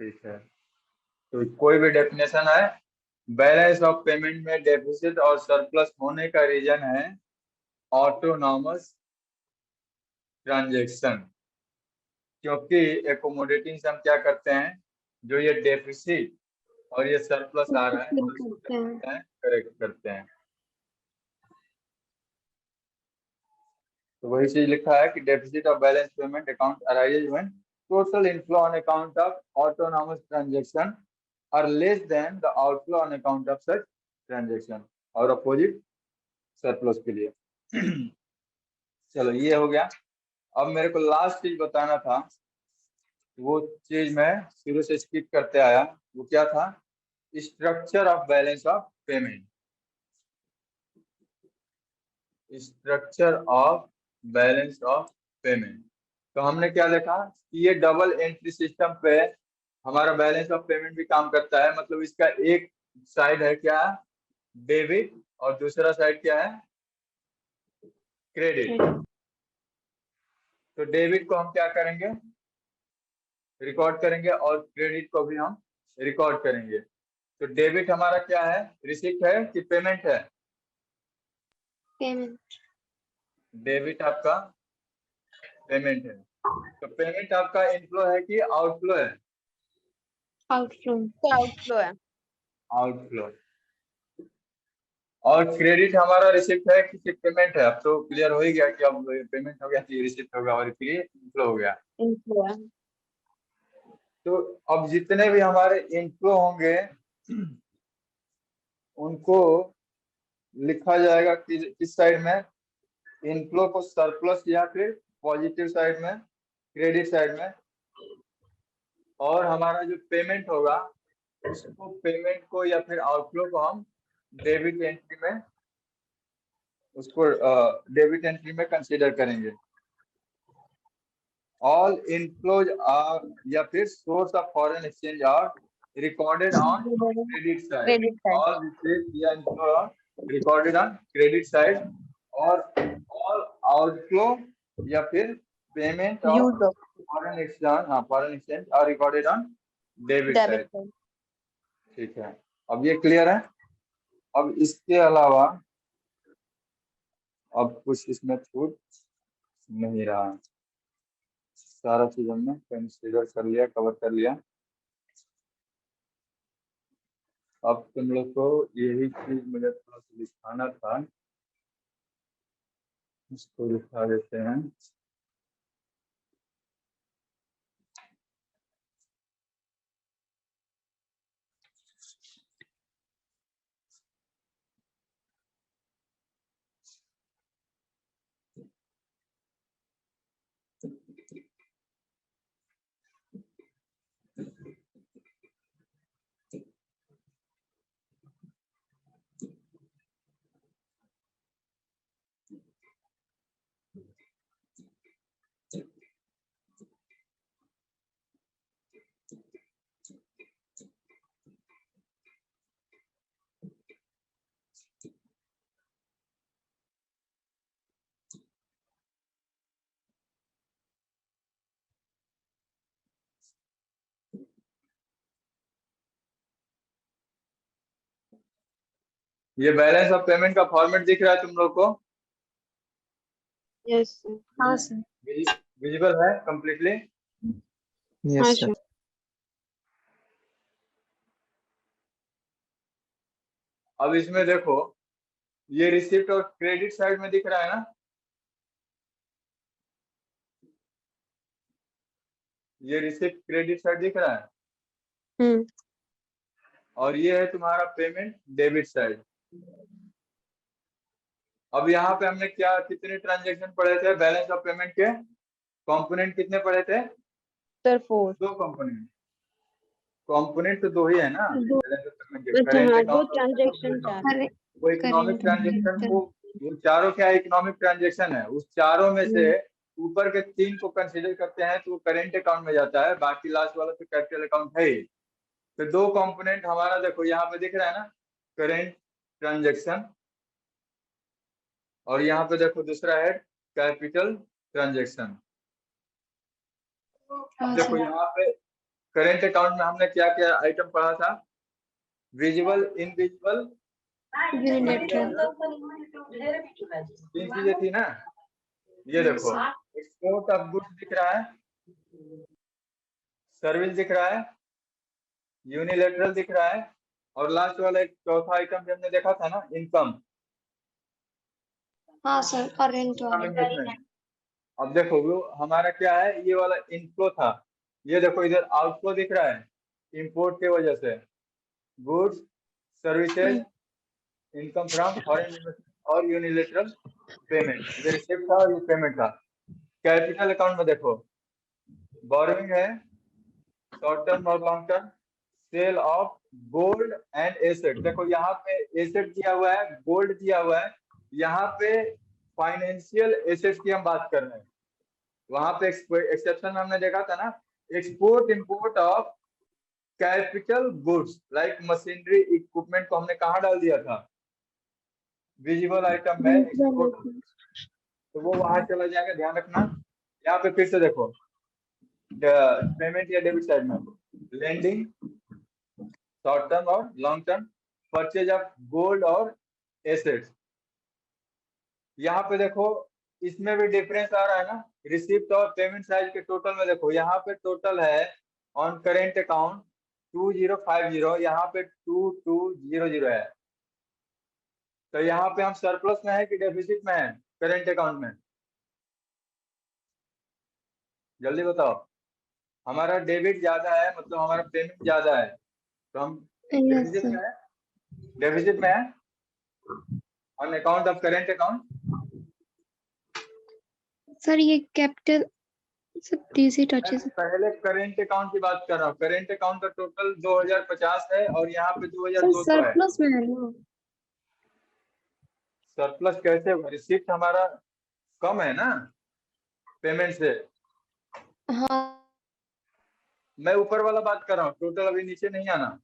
ठीक है, तो कोई भी डेफिनेशन है, बैलेंस ऑफ पेमेंट में डेफिसिट और सरप्लस होने का रीजन है ऑटोनॉमस ट्रांजेक्शन। क्योंकि एकोमोडेटिंग से हम क्या करते हैं, जो ये डेफिसिट और ये सरप्लस आ रहा है, हम इसको करते हैं। करते हैं, करेक्ट करते हैं। तो वही चीज लिखा है कि deficit of balance payment account arises when total inflow on account of autonomous transaction are less than the outflow on account of such transaction, और अपोजिट सरप्लस के लिए। चलो ये हो गया। अब मेरे को लास्ट चीज बताना था, वो चीज मैं शुरू से स्किप करते आया, वो क्या था, structure of balance of payment. Structure of balance of payment. तो हमने क्या देखा कि ये डबल एंट्री सिस्टम पे हमारा बैलेंस ऑफ पेमेंट भी काम करता है। मतलब इसका एक साइड है क्या, डेबिट, और दूसरा साइड क्या है, क्रेडिट। तो डेबिट को हम क्या करेंगे, रिकॉर्ड करेंगे, और क्रेडिट को भी हम रिकॉर्ड करेंगे। तो डेबिट हमारा क्या है, रिसिप्ट है कि पेमेंट है? पेमेंट। डेबिट आपका पेमेंट है। तो पेमेंट आपका इनफ्लो है कि आउटफ्लो है? आउटफ्लो। आउटफ्लो है। आउटफ्लो। और क्रेडिट हमारा रिसिप्ट है कि पेमेंट है? अब तो क्लियर हो ही गया कि अब पेमेंट हो गया तो ये रिसिप्ट होगा, और इसलिए इनफ्लो हो गया। इनफ्लो है। तो अब जितने भी हमारे इनफ्लो होंगे उनको लिखा जाएगा किस साइड में, इनफ्लो को सरप्लस या फिर पॉजिटिव साइड में, क्रेडिट साइड में। और हमारा जो पेमेंट होगा उसको, पेमेंट को या फिर आउटफ्लो को हम डेबिट एंट्री में, उसको डेबिट एंट्री में कंसीडर करेंगे। ऑल इनफ्लोज आर या फिर source of foreign exchange are recorded on credit side. Credit side. All received या inflow are recorded on credit side, और ऑल आउटफ्लो या फिर payment use of of foreign exchange are recorded on debit debit side. Side. ठीक है, अब ये clear है। अब इसके अलावा अब कुछ इसमें छूट नहीं रहा, सारा चीज हमने कंसीडर कर लिया, कवर कर लिया। अब तुम लोग को यही चीज मुझे थोड़ा सा दिखाना था, इसको दिखा देते हैं। ये बैलेंस ऑफ पेमेंट का फॉर्मेट दिख रहा है तुम लोग को? यस हाँ सर। विजिबल है कंप्लीटली? Yes sir. अब इसमें देखो, ये रिसिप्ट और क्रेडिट साइड में दिख रहा है ना, ये रिसिप्ट क्रेडिट साइड दिख रहा है, और ये है तुम्हारा पेमेंट डेबिट साइड। अब यहाँ पे हमने क्या, कितने ट्रांजेक्शन पढ़े थे बैलेंस ऑफ पेमेंट के? कंपोनेंट कितने पढ़े थे सर 4। दो कंपोनेंट। कंपोनेंट तो दो ही है ना दो। बैलेंस ऑफ पेमेंट के, अच्छा करेंट हाँ, दो अकाउंट ट्रांजेक्शन चार। वो इकोनॉमिक करेंट ट्रांजेक्शन को, वो चारों क्या इकोनॉमिक ट्रांजेक्शन है, उस चारों में से ऊपर के 3 को कंसीडर करते हैं तो वो करेंट अकाउंट में जाता है, बाकी लास्ट वाला तो कैपिटल अकाउंट है ही। तो दो कंपोनेंट हमारा देखो यहाँ पे दिख रहा है ना, करेंट ट्रांजेक्शन, और यहाँ पे देखो दूसरा है कैपिटल ट्रांजेक्शन। देखो यहाँ पे करेंट अकाउंट में हमने क्या क्या आइटम पढ़ा था, विजिबल, इनविजिबल, यूनिलैटरल। तीन चीजें थी ना। ये देखो, एक्सपोर्ट ऑफ गुड्स दिख रहा है, सर्विस दिख रहा है, यूनिलैटरल दिख रहा है, और लास्ट वाला एक चौथा आइटम जो हमने देखा था ना, इनकम। हाँ सर, करेंट वाला। इन्वेस्टमेंट। अब देखो वो हमारा क्या है, ये वाला इनफ्लो था, ये देखो इधर आउटफ्लो दिख रहा है, इंपोर्ट के वजह से goods, services, income from foreign investment और यूनिलैटरल पेमेंट। ये रिसिप्ट था और ये पेमेंट था। कैपिटल अकाउंट में देखो, बोरोइंग है, शॉर्ट टर्म और long term, sale of gold and asset. देखो यहाँ पे एसेट दिया हुआ है, गोल्ड दिया हुआ है, यहाँ पे फाइनेंशियल एसेट्स की हम बात कर रहे हैं। वहां पे एक्सेप्शन में हमने देखा था ना, export import of capital goods like machinery equipment को हमने कहाँ डाल दिया था, विजिबल आइटम में एक्सपोर्ट, तो वो वहां चला जाएगा, ध्यान रखना। यहाँ पे फिर से देखो पेमेंट या डेबिट साइड में लेंडिंग शॉर्ट टर्म और long term, purchase of gold और एसेट्स। यहाँ पे देखो इसमें भी डिफरेंस आ रहा है ना, रिसिप्ट और पेमेंट साइज के टोटल में देखो, यहाँ पे टोटल है ऑन करेंट अकाउंट 2050, यहाँ पे 2200 है। तो यहाँ पे हम सरप्लस में है कि डेफिसिट में है करेंट अकाउंट में, जल्दी बताओ। हमारा डेबिट ज्यादा है, मतलब हमारा पेमेंट ज्यादा है, तो हम यस डेफिसिट में सर। है, डेफिसिट में है on account of current account. Sir ये कैपिटल सर प्लीज इट अच्छे से। पहले करेंट अकाउंट की बात कर रहा हूँ, करेंट अकाउंट का टोटल 2050 है और यहाँ पे सर 2200 है। सरप्लस में है ना। सरप्लस कैसे, रिसिप्ट हमारा कम है ना पेमेंट से। हाँ। मैं ऊपर वाला बात कर रहा हूँ, टोटल अभी नीचे नहीं आना।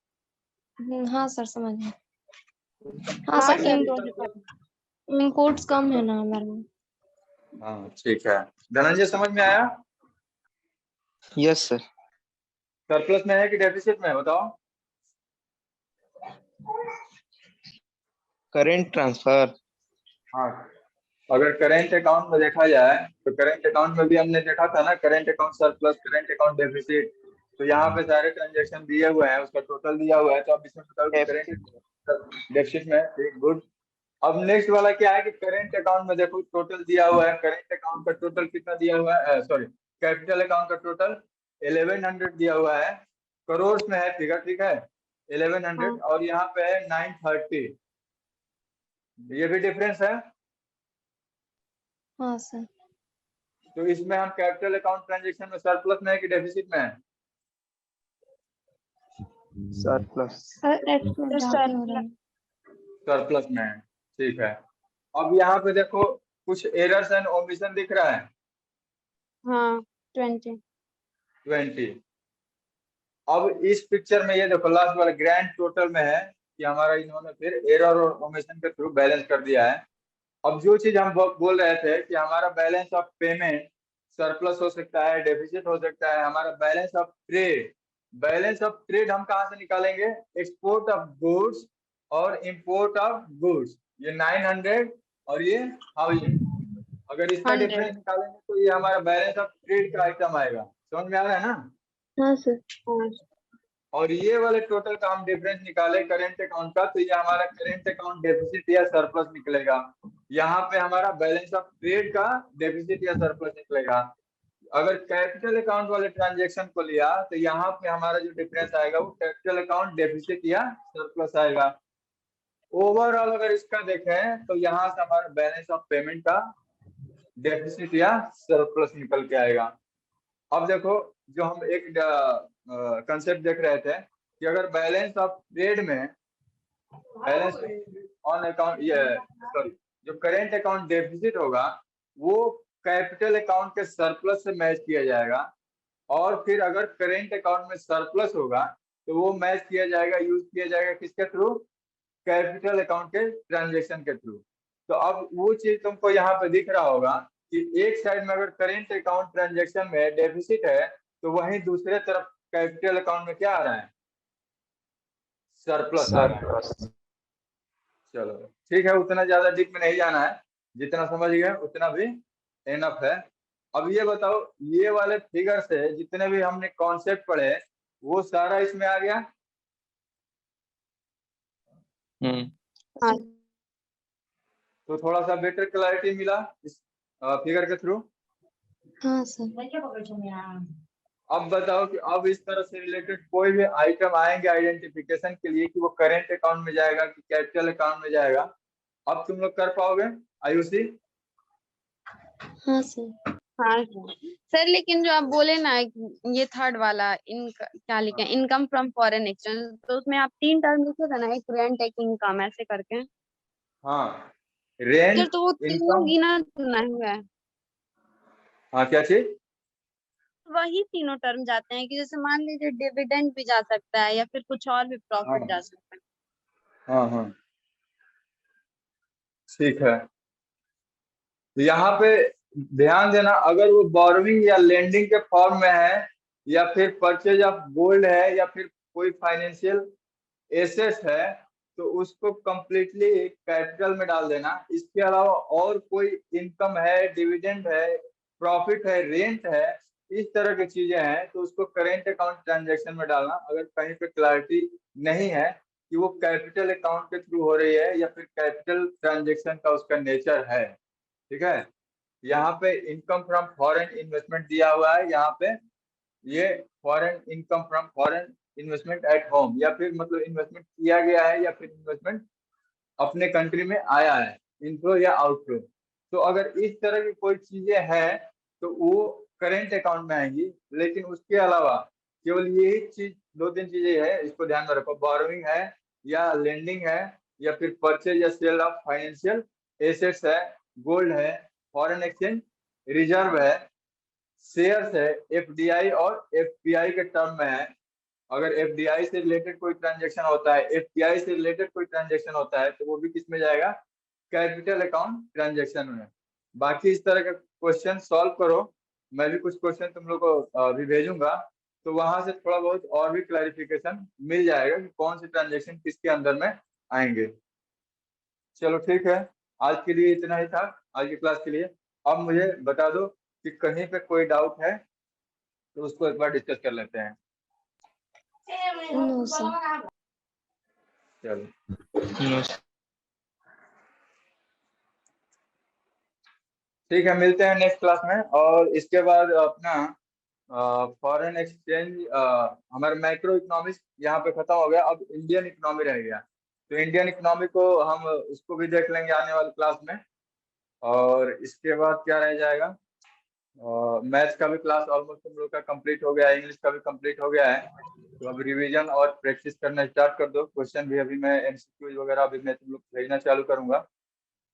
हाँ सर समझ गए। हाँ सर इम्पोर्ट्स कम है ना हमारे में। हाँ ठीक है, धनंजय समझ में आया? Yes sir. सरप्लस में है कि डेफिसिट में है बताओ। Current transfer. हाँ, अगर करेंट अकाउंट में देखा जाए तो करेंट अकाउंट में भी हमने देखा था ना, current account surplus, current account deficit. तो यहाँ पे सारे ट्रांजेक्शन दिए हुए हैं, उसका टोटल दिया हुआ है, तो अब इसमें बताओ कि करेंट डेफिसिट में है, ठीक गुड। अब नेक्स्ट वाला क्या है कि करेंट अकाउंट में देखो टोटल दिया हुआ है, करेंट अकाउंट का टोटल कितना दिया हुआ है, सॉरी कैपिटल अकाउंट का टोटल 1100 दिया हुआ है, करोड़ में है फिगर, ठीक है 1100, और यहाँ पे है 930, ये भी डिफरेंस है। हाँ सर। तो इसमें हम कैपिटल अकाउंट ट्रांजेक्शन में सरप्लस में है कि डेफिसिट में है? सरप्लस। सरप्लस में है, ठीक है। अब यहाँ पे देखो कुछ एरर्स एंड ओमिशन दिख रहा है। हाँ 20। अब इस पिक्चर में ये देखो लास्ट वाला ग्रैंड टोटल में है कि हमारा इन्होंने फिर एरर और ओमिशन के थ्रू बैलेंस कर दिया है। अब जो चीज हम बोल रहे थे कि हमारा बैलेंस ऑफ पेमेंट सरप्लस हो सकता है, डेफिसिट हो सकता है, हमारा balance of trade, balance of trade हम कहाँ से निकालेंगे, एक्सपोर्ट ऑफ गुड्स और इंपोर्ट ऑफ गुड्स, ये 900 और ये 1000, अगर इसका 100। डिफरेंस निकालेंगे तो ये हमारा बैलेंस ऑफ ट्रेड का आइटम आएगा, समझ में आ रहा है ना। हाँ सर। और ये वाले टोटल का हम डिफरेंस निकाले करेंट अकाउंट का, तो ये हमारा करेंट अकाउंट डेफिसिट या सरप्लस निकलेगा। यहाँ पे हमारा बैलेंस ऑफ ट्रेड का डेफिसिट या सरप्लस निकलेगा। अगर कैपिटल अकाउंट वाले ट्रांजेक्शन को लिया तो यहाँ पे हमारा जो डिफरेंस आएगा वो कैपिटल अकाउंट डेफिसिट या सरप्लस आएगा। ओवरऑल अगर इसका देखें तो यहाँ से हमारा बैलेंस ऑफ पेमेंट का डेफिसिट या सरप्लस निकल के आएगा। अब देखो जो हम एक कंसेप्ट देख रहे थे कि अगर बैलेंस ऑफ ट्रेड में बैलेंस ऑन अकाउंट, ये सॉरी, जो करेंट अकाउंट डेफिसिट होगा वो कैपिटल अकाउंट के सरप्लस से मैच किया जाएगा, और फिर अगर करेंट अकाउंट में सरप्लस होगा तो वो मैच किया जाएगा, यूज किया जाएगा किसके थ्रू, कैपिटल अकाउंट के ट्रांजेक्शन के थ्रू। तो अब वो चीज तुमको यहाँ पे दिख रहा होगा कि एक साइड में अगर करेंट अकाउंट ट्रांजेक्शन में डेफिसिट है तो वहीं दूसरे तरफ कैपिटल अकाउंट में क्या आ रहा है, सरप्लस आ रहा है। चलो ठीक है, उतना ज्यादा डीप में नहीं जाना है, जितना समझ गए उतना भी एनफ है। अब ये बताओ ये वाले फिगर से जितने भी हमने कॉन्सेप्ट पढ़े वो सारा इसमें आ गया। हाँ तो थोड़ा सा बेटर क्लैरिटी मिला इस फिगर के थ्रू। हाँ सर। अब बताओ कि अब इस तरह से रिलेटेड कोई भी आइटम आएंगे आइडेंटिफिकेशन के लिए कि वो करेंट अकाउंट में जाएगा कि कैपिटल अकाउंट में जाएगा, अब तुम लोग कर पाओगे आयुषी? हाँ सर। हाँ सर, लेकिन जो आप बोले ना ये थर्ड वाला क्या लिखे, इनकम फ्रॉम फॉरेन एक्सचेंज, तो उसमें आप 3 टर्म लिखे थे ना, एक रेंट एक इनकम ऐसे करके। हाँ सर रेंट तो वो तीनों इनकम, गिना चुना हुआ है। हाँ क्या चीज? वही तीनों टर्म जाते हैं कि जैसे मान लीजिए डिविडेंड भी जा सकता है या फिर कुछ और भी प्रॉफिट हाँ जा सकता है। हाँ हाँ ठीक है। तो यहाँ पे ध्यान देना, अगर वो बोरोइंग या लेंडिंग के फॉर्म में है, या फिर परचेज ऑफ गोल्ड है, या फिर कोई फाइनेंशियल एसेट्स है, तो उसको कंप्लीटली कैपिटल में डाल देना। इसके अलावा और कोई इनकम है, डिविडेंड है, प्रॉफिट है, रेंट है, इस तरह की चीजें हैं, तो उसको करेंट अकाउंट ट्रांजैक्शन में डालना। अगर कहीं पे क्लैरिटी नहीं है कि वो कैपिटल अकाउंट के थ्रू हो रही है या फिर कैपिटल ट्रांजैक्शन का उसका नेचर है, ठीक है। यहाँ पे इनकम फ्रॉम फॉरेन इन्वेस्टमेंट दिया हुआ है, यहाँ पे ये foreign income from foreign investment at home, या फिर मतलब इन्वेस्टमेंट किया गया है या फिर इन्वेस्टमेंट अपने कंट्री में आया है, इनफ्लो या आउटफ्लो। तो अगर इस तरह की कोई चीजें हैं तो वो करेंट अकाउंट में आएंगी। लेकिन उसके अलावा केवल यही चीज, दो तीन चीजें है, इसको ध्यान में रखो। बोरोइंग है या लेंडिंग है, या फिर परचेज या सेल ऑफ फाइनेंशियल एसेट्स है, गोल्ड है, फॉरेन एक्सचेंज रिजर्व है, शेयर्स है, एफडीआई और एफपीआई के टर्म में है। अगर एफडीआई से रिलेटेड कोई ट्रांजेक्शन होता है, एफपीआई से रिलेटेड कोई ट्रांजेक्शन होता है, तो वो भी किस में जाएगा? कैपिटल अकाउंट ट्रांजेक्शन में। बाकी इस तरह का क्वेश्चन सॉल्व करो। मैं भी कुछ क्वेश्चन तुम लोग को अभी भेजूंगा, तो वहां से थोड़ा बहुत और भी क्लैरिफिकेशन मिल जाएगा कि कौन से ट्रांजेक्शन किसके अंदर में आएंगे। चलो ठीक है, आज के लिए इतना ही था, आज की क्लास के लिए। अब मुझे बता दो कि कहीं पे कोई डाउट है तो उसको एक बार डिस्कस कर लेते हैं। No sir. चलो No, sir. ठीक है, मिलते हैं नेक्स्ट क्लास में। और इसके बाद अपना फॉरेन एक्सचेंज, हमारा मैक्रो इकोनॉमिक्स यहाँ पे खत्म हो गया। अब इंडियन इकोनॉमी रह गया, तो इंडियन इकोनॉमी को हम उसको भी देख लेंगे आने वाली क्लास में। और इसके बाद क्या रह जाएगा? मैथ्स का भी क्लास ऑलमोस्ट हम लोग का कंप्लीट हो गया है, इंग्लिश का भी कंप्लीट हो गया है। तो अब रिवीजन और प्रैक्टिस करना स्टार्ट कर दो। क्वेश्चन भी अभी मैं एमसीक्यूज वगैरह अभी मैं तुम लोग भेजना चालू करूंगा।